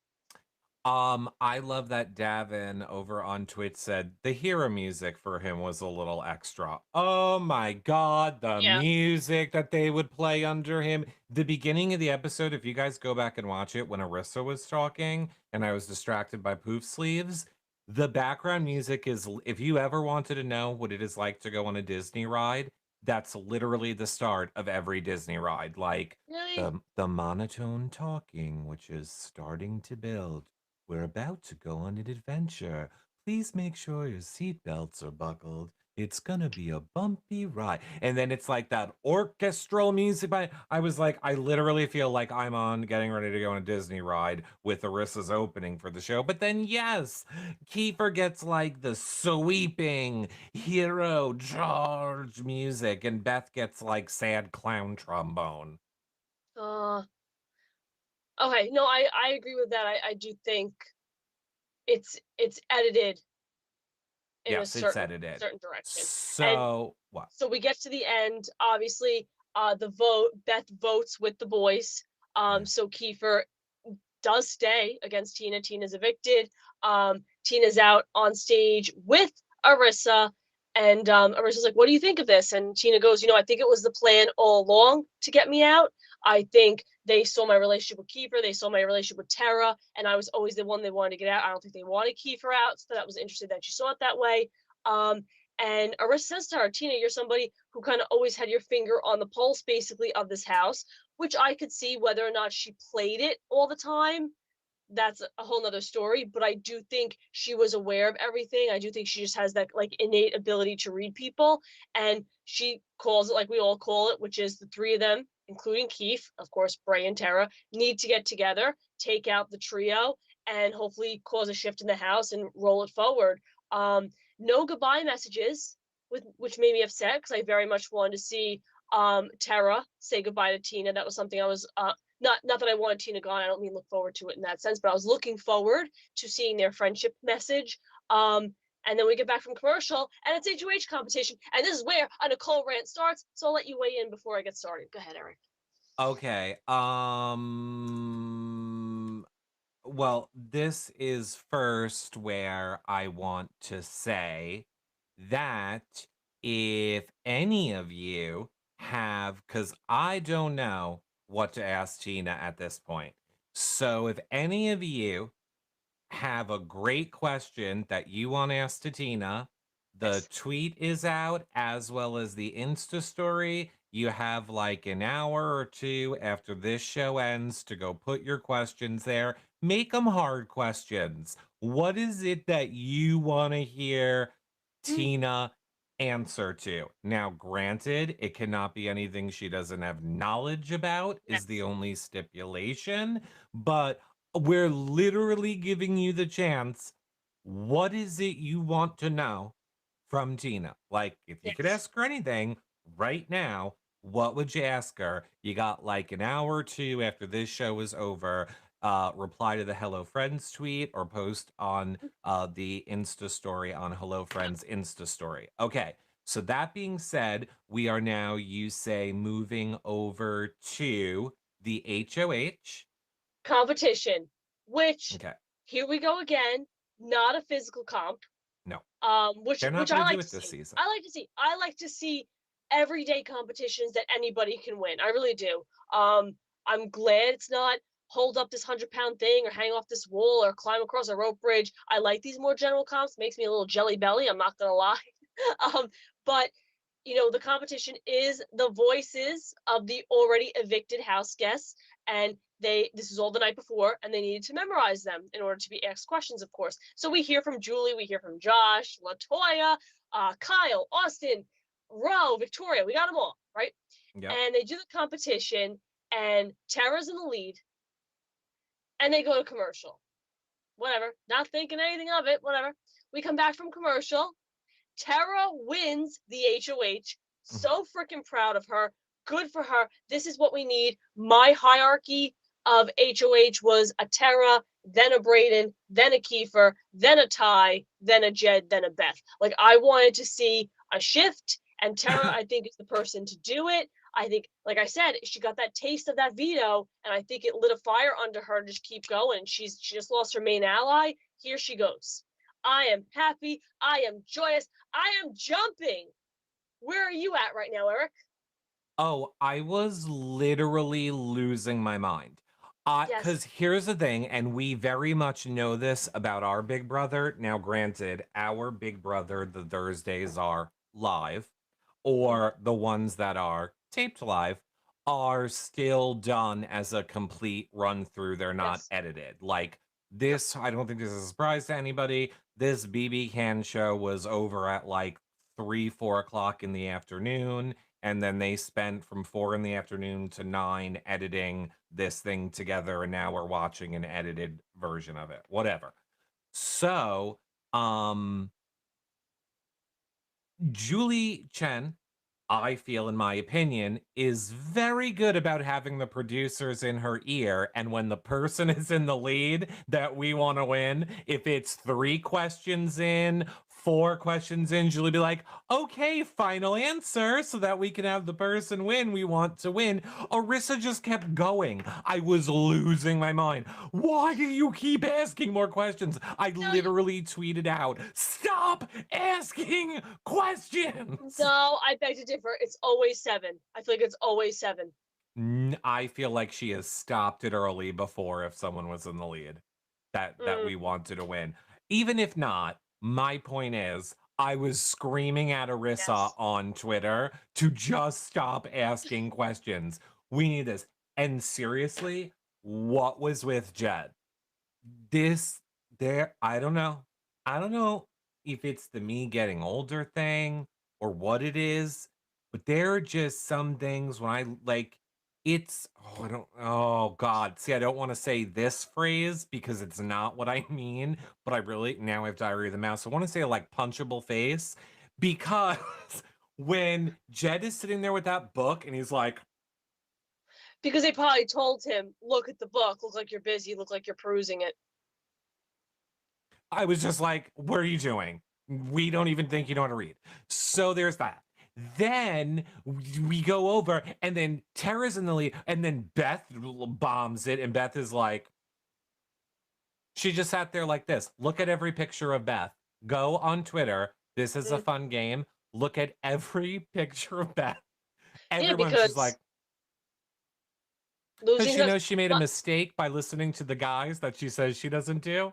I love that Davin over on Twitch said the hero music for him was a little extra. Oh my god, the Yeah. music that they would play under him. The beginning of the episode, if you guys go back and watch it when Arissa was talking and I was distracted by poof sleeves, the background music is, if you ever wanted to know what it is like to go on a Disney ride, that's literally the start of every Disney ride. Like Really? the monotone talking, which is starting to build. We're about to go on an adventure. Please make sure your seatbelts are buckled. It's gonna be a bumpy ride. And then it's like that orchestral music. I was like, I literally feel like I'm on getting ready to go on a Disney ride with Arissa's opening for the show. But then, yes, Kiefer gets like the sweeping hero charge music, and Beth gets like sad clown trombone. Uh, okay. No, I agree with that. I do think it's edited in a Yes, it's certain edited. certain direction. And So, what? so we get to the end. Obviously, the vote. Beth votes with the boys. Yeah. So Kiefer does stay against Tina. Tina's evicted. Tina's out on stage with Arissa. And Arissa's like, "What do you think of this?" And Tina goes, "I think it was the plan all along to get me out. I think they saw my relationship with Kiefer. They saw my relationship with Tera. And I was always the one they wanted to get out. I don't think they wanted Kiefer out. So that was interesting that you saw it that way." Um, and Arissa says to her, "Tina, you're somebody who kind of always had your finger on the pulse, basically, of this house," which I could see whether or not she played it all the time. That's a whole nother story. But I do think she was aware of everything. I do think she just has that like innate ability to read people. And she calls it like we all call it, which is the three of them, including Keith, of course, Bray and Tera, need to get together, take out the trio, and hopefully cause a shift in the house and roll it forward. No goodbye messages, which made me upset because I very much wanted to see Tera say goodbye to Tina. That was something I was not that I wanted Tina gone. I don't mean look forward to it in that sense, but I was looking forward to seeing their friendship message. And then we get back from commercial, and it's HOH competition, and this is where a Nicole rant starts. So I'll let you weigh in before I get started. Go ahead, Eric. Okay. Well, this is first where I want to say that if any of you have, because I don't know what to ask Tina at this point. So if any of you have a great question that you want to ask to Tina, the Yes. tweet is out as well as the Insta story. You have like an hour or two after this show ends to go put your questions there. Make them hard questions. What is it that you want to hear Mm, Tina answer to? Now, granted, it cannot be anything she doesn't have knowledge about, is the yes. only stipulation, but we're literally giving you the chance. What is it you want to know from Tina? Like, if you could Yes. ask her anything right now, what would you ask her? You got like an hour or two after this show is over. Reply to the Hello Friends tweet or post on the Insta story on Hello Friends Insta story. Okay, so that being said, we are now, you say, moving over to the HOH. Competition, which Okay. here we go again. Not a physical comp. No, Which they're not which going I to do like to it this see. season. I like to see everyday competitions that anybody can win. I really do. I'm glad it's not hold up this 100-pound thing or hang off this wall or climb across a rope bridge. I like these more general comps. Makes me a little jelly belly. I'm not gonna lie. But the competition is the voices of the already evicted house guests, and this is all the night before, and they needed to memorize them in order to be asked questions, of course. So we hear from Julie, we hear from Josh, Latoya, Kyle, Austin, Ro, Victoria. We got them all, right? Yep. And they do the competition, and Tara's in the lead, and they go to commercial. Whatever, not thinking anything of it. Whatever. We come back from commercial. Tara wins the HOH. So freaking proud of her. Good for her. This is what we need. My hierarchy of HOH was a Tara, then a Braden, then a Kiefer, then a Ty, then a Jed, then a Beth. Like, I wanted to see a shift, and Tara, I think, is the person to do it. I think, like I said, she got that taste of that veto, and I think it lit a fire under her to just keep going. She just lost her main ally. Here she goes. I am happy. I am joyous. I am jumping. Where are you at right now, Eric? Oh, I was literally losing my mind. Yes. 'Cause here's the thing, and we very much know this about our big brother. Now, granted, our big brother, the Thursdays are live, Mm, or the ones that are taped live are still done as a complete run through. They're not yes. edited. Like Yep. this, I don't think this is a surprise to anybody. This BB Can show was over at like 3, 4 o'clock in the afternoon, and then they spent from 4 in the afternoon to 9 editing this thing together, and now we're watching an edited version of it, whatever. So Julie Chen, I feel, in my opinion, is very good about having the producers in her ear. And when the person is in the lead that we want to win, if it's 3 questions in, 4 questions in, Julie be like, okay, final answer, so that we can have the person win we want to win. Arissa just kept going. I was losing my mind. Why do you keep asking more questions? I No, literally tweeted out, stop asking questions. no, I beg to differ. It's always 7. I feel like it's always 7. I feel like she has stopped it early before if someone was in the lead that Mm, we wanted to win. Even if not, my point is I was screaming at Arissa yes. on Twitter to just stop asking questions. We need this. And seriously, what was with Jed? This there I don't know. I don't know if it's the me getting older thing or what it is, but there are just some things when I like it's oh, I don't oh god. See, I don't want to say this phrase because it's not what I mean, but I really now I have diarrhea of the mouth. So I want to say like punchable face because when Jed is sitting there with that book and he's like, Because they probably told him, look at the book, look like you're busy, look like you're perusing it. I was just like, what are you doing? We don't even think you know how to read. So there's that. Then we go over, and then Tara's in the lead, and then Beth bombs it, and Beth is like, she just sat there like this. Look at every picture of Beth. Go on Twitter. This is a Mm. fun game. Look at every picture of Beth. Yeah, Everyone's just because like, because losing she her. knows she made a But, mistake by listening to the guys that she says she doesn't do.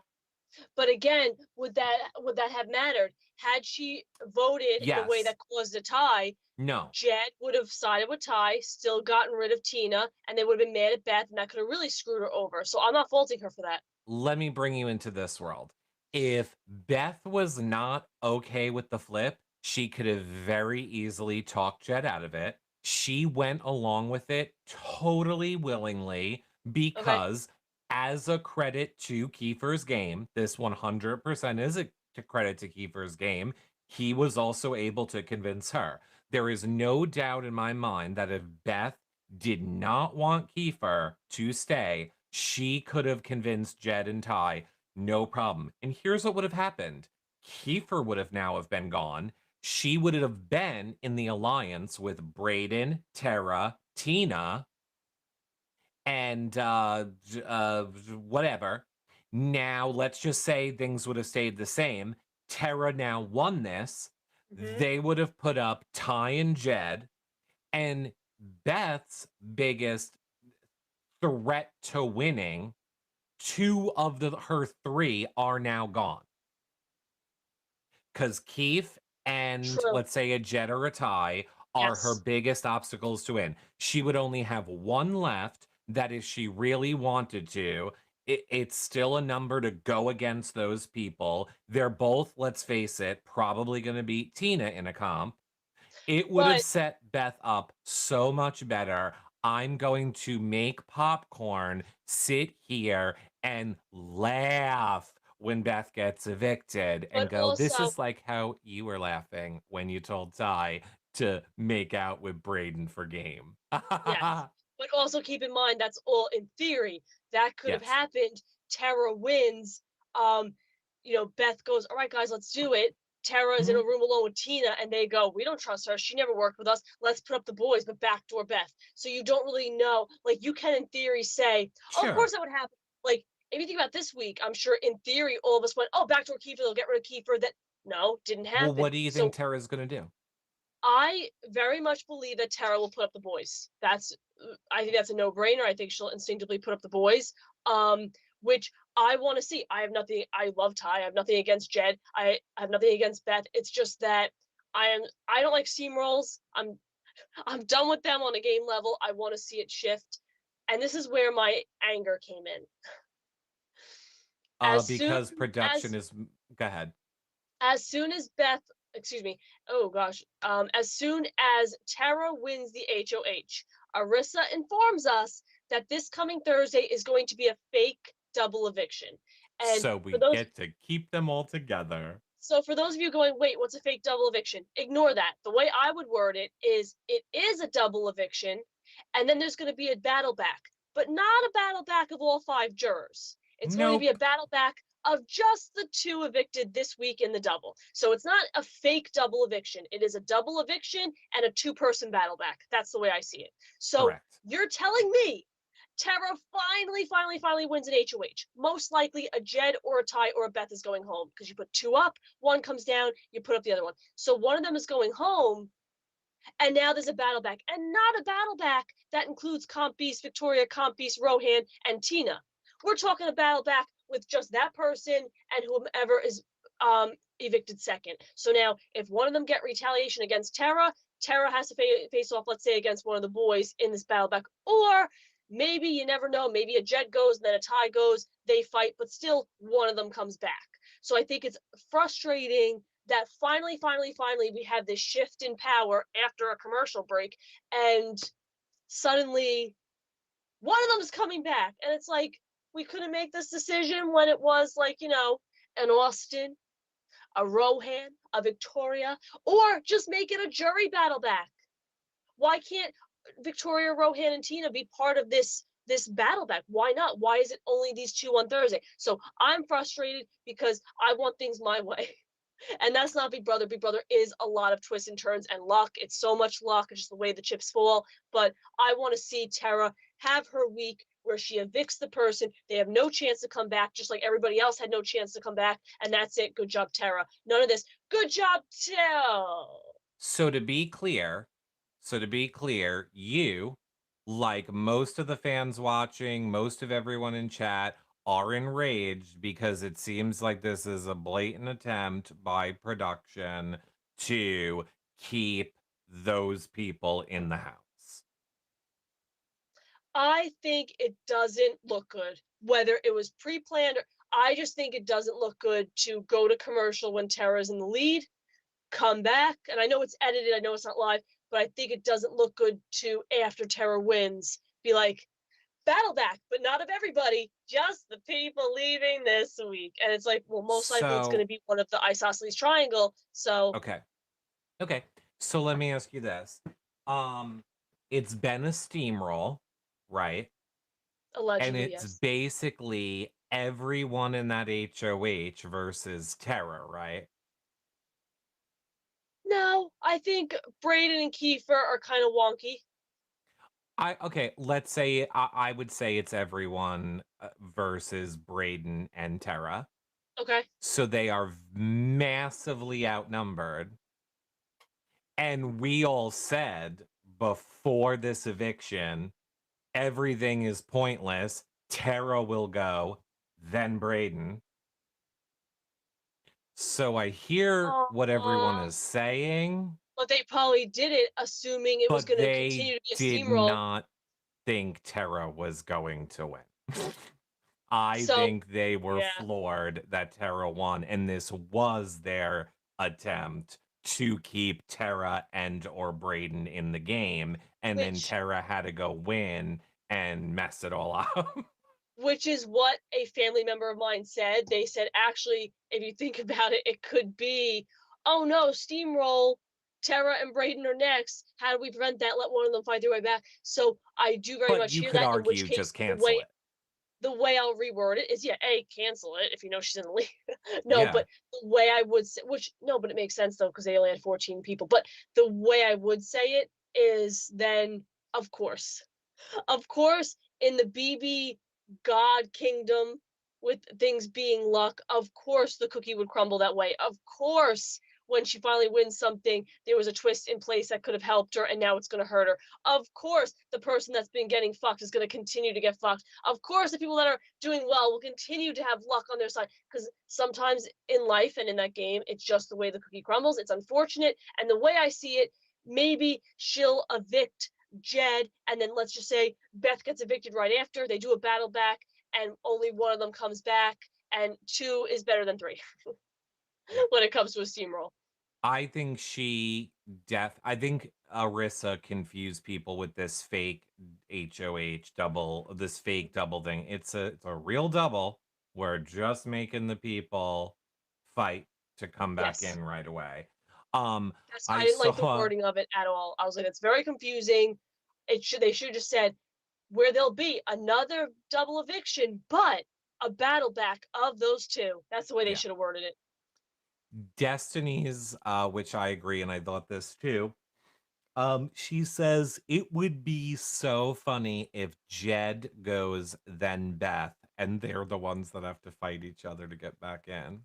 but again, would that have mattered had she voted in a way Yes. that caused a tie? No. Jed would have sided with Ty, still gotten rid of Tina, and they would have been mad at Beth, and that could have really screwed her over. So I'm not faulting her for that. Let me bring you into this world. If Beth was not okay with the flip, she could have very easily talked Jed out of it. She went along with it totally willingly Okay. because, as a credit to Kiefer's game, this 100% is a credit to Kiefer's game. He was also able to convince her. There is no doubt in my mind that if Beth did not want Kiefer to stay, she could have convinced Jed and Ty, no problem. And here's what would have happened. Kiefer would have now have been gone. She would have been in the alliance with Brayden, Tera, Tina, and whatever. Now, let's just say things would have stayed the same. Tera now won this. Hmm. They would have put up Ty and Jed, and Beth's biggest threat to winning, two of her three are now gone. Because Keith and, True. let's say, a Jet or a Tie are her Yes. biggest obstacles to win. She would only have one left that, if she really wanted to, it's still a number to go against those people. They're both, let's face it, probably going to beat Tina in a comp. It would have But set Beth up so much better. I'm going to make popcorn, sit here, and laugh when Beth gets evicted but and go, this also is like how you were laughing when you told Ty to make out with Braden for game. yes. But also keep in mind that's all in theory. That could have Yes. happened. Tara wins. Beth goes, all right, guys, let's do it. Tera is in a Mhm. room alone with Tina, and they go, "We don't trust her. She never worked with us. Let's put up the boys, but backdoor Beth." So you don't really know. Like you can, in theory, say, "Oh, of course Sure. that would happen." Like if you think about this week, I'm sure in theory all of us went, "Oh, backdoor Kiefer, they'll get rid of Kiefer." That no, didn't Well, happen. what do you think So Tara's gonna do? I very much believe that Tera will put up the boys. I think that's a no-brainer. I think she'll instinctively put up the boys. Which I want to see. I have nothing. I love Ty. I have nothing against Jed. I have nothing against Beth. It's just that I don't like steamrolls. I'm done with them on a game level. I want to see it shift. And this is where my anger came in. As soon Because production as is go ahead. as soon as Beth, excuse me, oh gosh, as soon as Tara wins the HOH, Arissa informs us that this coming Thursday is going to be a fake double eviction. And So for we those get to keep them all together. so for those of you going, wait, what's a fake double eviction? Ignore that. The way I would word it is a double eviction, and then there's going to be a battle back, but not a battle back of all 5 jurors. It's going to be a Nope. battle back of just the 2 evicted this week in the double. So it's not a fake double eviction. It is a double eviction and a 2-person battle back. That's the way I see it. So Correct. you're telling me Tara finally wins an HOH. Most likely a Jed or a Ty or a Beth is going home because you put 2 up, 1 comes down, you put up the other one. So one of them is going home, and now there's a battle back, and not a battle back that includes Comp Beast, Victoria, Comp Beast, Rohan, and Tina. We're talking a battle back with just that person and whomever is evicted second. So now, if one of them get retaliation against Tara, Tara has to face off, let's say, against one of the boys in this battle back, or maybe you never know. Maybe a Jed goes and then a Ty goes, they fight, but still one of them comes back. So I think it's frustrating that finally we have this shift in power after a commercial break, and suddenly one of them is coming back, and it's like we couldn't make this decision when it was like an Austin, a Rohan, a Victoria, or just make it a jury battle back. Why can't Victoria, Rohan, and Tina be part of this battle back? Why not? Why is it only these 2 on Thursday? So I'm frustrated because I want things my way. And that's not Big Brother. Big Brother is a lot of twists and turns and luck. It's so much luck. It's just the way the chips fall. But I want to see Tara have her week where she evicts the person. They have no chance to come back, just like everybody else had no chance to come back. And that's it. Good job, Tara. None of this. Good job, Tara. So to be clear, you, like most of the fans watching, most of everyone in chat, are enraged because it seems like this is a blatant attempt by production to keep those people in the house. I think it doesn't look good, whether it was pre-planned or I just think it doesn't look good to go to commercial when Tara's in the lead, come back, and I know it's edited, I know it's not live, but I think it doesn't look good to, after Tara wins, be like, battle back, but not of everybody, just the people leaving this week. And it's like, well, most likely it's going to So, be one of the isosceles triangle. So okay. Okay. So let me ask you this. Um, it's been a steamroll, right? And allegedly, it's yes. basically everyone in that HOH versus Terra, right? No, I think Braden and Kiefer are kind of wonky. Okay, let's say I would say it's everyone versus Braden and Terra. Okay. So they are massively outnumbered. And we all said before this eviction, everything is pointless. Terra will go, then Braden. So I hear what everyone Uh, is saying, but they probably did it assuming it was but going to they continue to be a did steamroll. not think Terra was going to win. I So, think they were yeah, floored that Terra won, and this was their attempt to keep Terra and or Braden in the game, and then which Terra had to go win and mess it all up. which is what a family member of mine said. They said, actually, if you think about it, it could be, oh no, steamroll, Tara and Braden are next. How do we prevent that? Let one of them fight their way back. So I do very But much you hear could that, in which argue case, just the cancel way it. the way I'll reword it is, yeah, A, cancel it if you know she's in the league. No, Yeah. but the way I would say, which no, but it makes sense though because they only had 14 people. But the way I would say it is then, of course, of course, in the BB God kingdom, with things being luck, of course the cookie would crumble that way. Of course, when she finally wins something, there was a twist in place that could have helped her, and now it's going to hurt her. Of course, the person that's been getting fucked is going to continue to get fucked. Of course, the people that are doing well will continue to have luck on their side. Because sometimes in life and in that game, it's just the way the cookie crumbles. It's unfortunate. And the way I see it, maybe she'll evict Jed, and then let's just say Beth gets evicted right after. They do a battle back, and only one of them comes back, and 2 is better than 3 when it comes to a steamroll. I think I think Arissa confused people with this fake HOH double, this fake double thing. It's a real double. We're just making the people fight to come back Yes. in right away. Yes, I I didn't like the saw wording of it at all. I was like, it's very confusing. They should have just said where there'll be another double eviction, but a battle back of those 2. That's the way they yeah, should have worded it. Destiny's which I agree and I thought this too. She says it would be so funny if Jed goes then Beth and they're the ones that have to fight each other to get back in.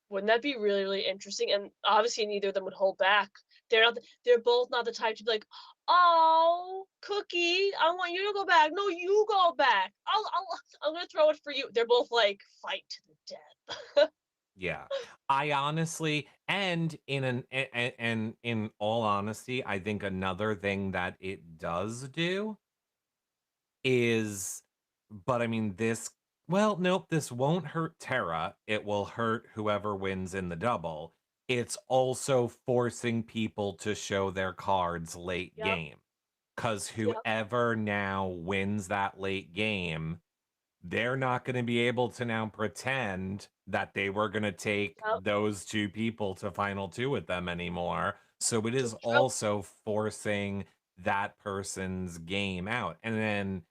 Wouldn't that be really, really interesting? And obviously, neither of them would hold back. They're both not the type to be like, "Oh, Cookie, I want you to go back. No, you go back. I'm gonna throw it for you." They're both like, "Fight to the death." Yeah. I honestly and and in all honesty, I think another thing that it does do is but I mean this well, nope, this won't hurt Tara. It will hurt whoever wins in the double. It's also forcing people to show their cards late Yep, game. Cause yep, whoever now wins that late game, they're not going to be able to now pretend that they were going to take yep. those 2 people to final 2 with them anymore. So it is True, true. also forcing that person's game out. And then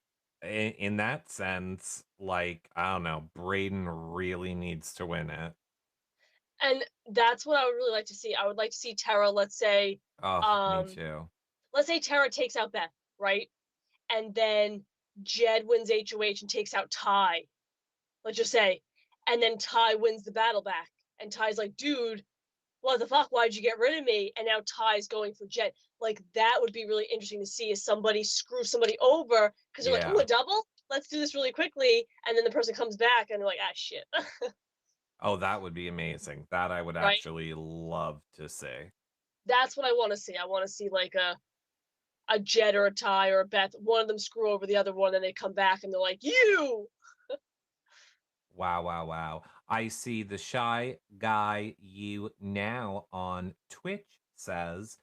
in that sense, like, I don't know, Braden really needs to win it. And that's what I would really like to see. I would like to see Tara, Oh, me um, too. let's say Tara takes out Beth, right? And then Jed wins HOH and takes out Ty, let's just say, and then Ty wins the battle back, and Ty's like, "Dude, what the fuck? Why'd you get rid of me?" And now Ty's going for Jed. Like that would be really interesting to see if somebody screws somebody over because they're like, "Oh, Yeah. a double? Let's do this really quickly," and then the person comes back and they're like, "Ah, shit," Oh, that would be amazing. That I would right? actually love to see. That's what I want to see. I want to see like a Jed or a Ty or a Beth. One of them screw over the other one, and they come back and they're like, "You." Wow, wow, wow. I see the shy guy you now on Twitch says,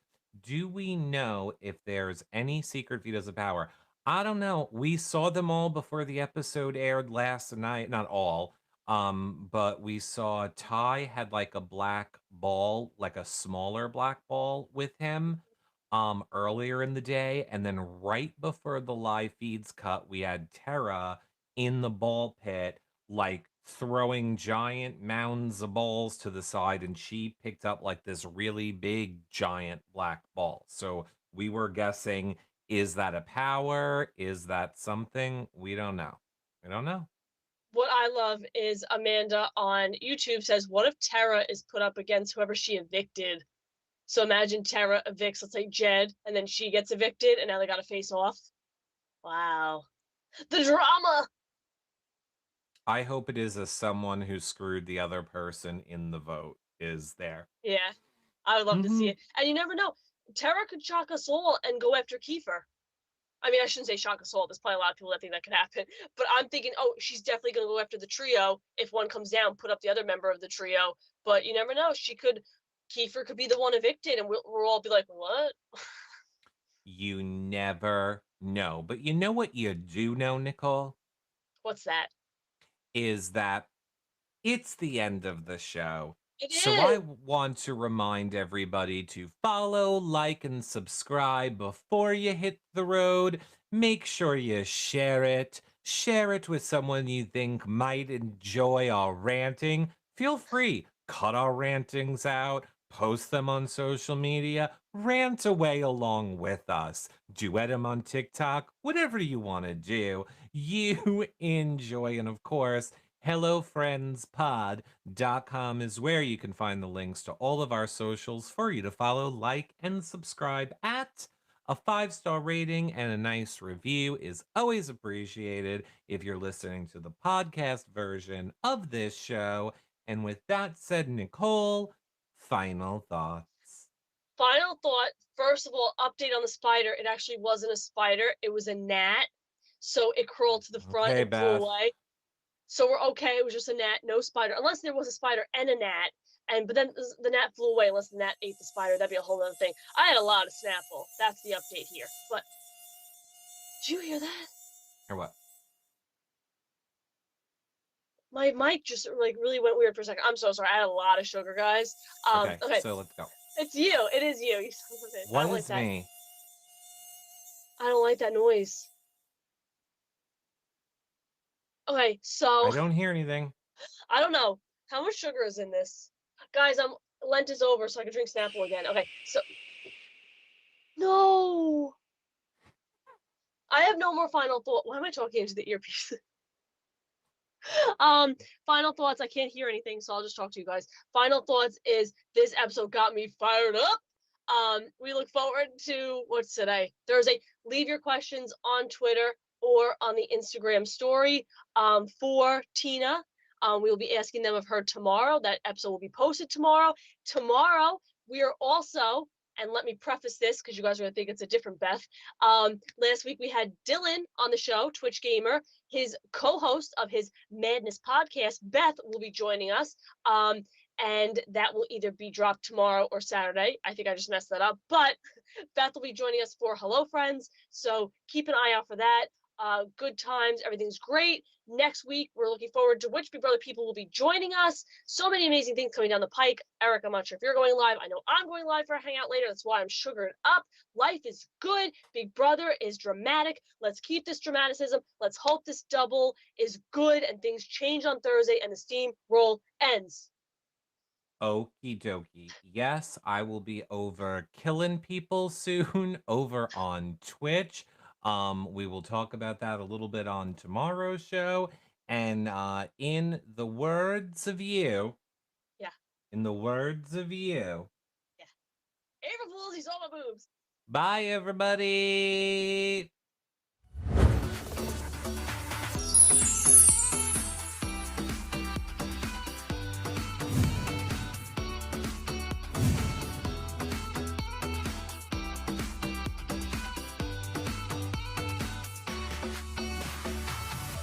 do we know if there's any secret vetoes of power? I don't know. We saw them all before the episode aired last night. Not all. But we saw Ty had like a black ball, like a smaller black ball with him earlier in the day. And then right before the live feeds cut, we had Tara in the ball pit like throwing giant mounds of balls to the side and she picked up like this really big giant black ball. So we were guessing, is that a power? Is that something? We don't know. We don't know. What I love is Amanda on YouTube says, "What if Tara is put up against whoever she evicted?" So imagine Tara evicts, let's say Jed, and then she gets evicted, and now they got to face off. Wow, the drama. I hope it is as someone who screwed the other person in the vote is there. Yeah, I would love to see Hmm. it. And you never know, Tara could shock us all and go after Kiefer. I mean, I shouldn't say shock us all. There's probably a lot of people that think that could happen. But I'm thinking, oh, she's definitely going to go after the trio. If one comes down, put up the other member of the trio. But you never know. Kiefer could be the one evicted, and we'll all be like, what? You never know. But you know what you do know, Nicole? What's that? Is that it's the end of the show. It So I is. want to remind everybody to follow, like, and subscribe before you hit the road. Make sure you share it. Share it with someone you think might enjoy our ranting. Feel free, cut our rantings out, post them on social media, rant away along with us. Duet them on TikTok, whatever you want to do. You enjoy. And of course, HelloFriendsPod.com is where you can find the links to all of our socials for you to follow, like, and subscribe at. A 5-star rating and a nice review is always appreciated if you're listening to the podcast version of this show. And with that said, Nicole, final thoughts. Final thought. First of all, update on the spider. It actually wasn't a spider. It was a gnat. So it crawled to the front Okay, and flew Beth. away. So we're okay. It was just a gnat, no spider. Unless there was a spider and a gnat. But then the gnat flew away unless the gnat ate the spider. That'd be a whole other thing. I had a lot of Snapple. That's the update here. But did you hear that? Or what? My mic just like really went weird for a second. I'm so sorry. I had a lot of sugar, guys. Okay, Okay. so let's go. It's you. It is you. You son of a bitch. I What don't like is that. me? I don't like that noise. Okay, so I don't hear anything. I don't know how much sugar is in this, guys. Lent is over, so I can drink Snapple again. Okay, so no, I have no more final thought. Why am I talking into the earpiece? Final thoughts. I can't hear anything, so I'll just talk to you guys. Final thoughts is this episode got me fired up. We look forward to what's today, Thursday. Leave your questions on Twitter or on the Instagram story for Tina. We will be asking them of her tomorrow. That episode will be posted tomorrow. Tomorrow, we are also, and let me preface this because you guys are going to think it's a different Beth. Last week, we had Dylan on the show, Twitch Gamer. His co-host of his Madness podcast, Beth, will be joining us. And that will either be dropped tomorrow or Saturday. I think I just messed that up. But Beth will be joining us for Hello Friends. So keep an eye out for that. Good times. Everything's great. Next week, we're looking forward to which Big Brother people will be joining us. So many amazing things coming down the pike. Eric, I'm not sure if you're going live. I know I'm going live for a hangout later. That's why I'm sugared up. Life is good. Big Brother is dramatic. Let's keep this dramaticism. Let's hope this double is good and things change on Thursday and the steamroll ends. Okie dokie. Yes, I will be over killing people soon over on Twitch. We will talk about that a little bit on tomorrow's show. And in the words of you, Yeah. in the words of you, Yeah. April Fools, he's all my boobs. bye everybody.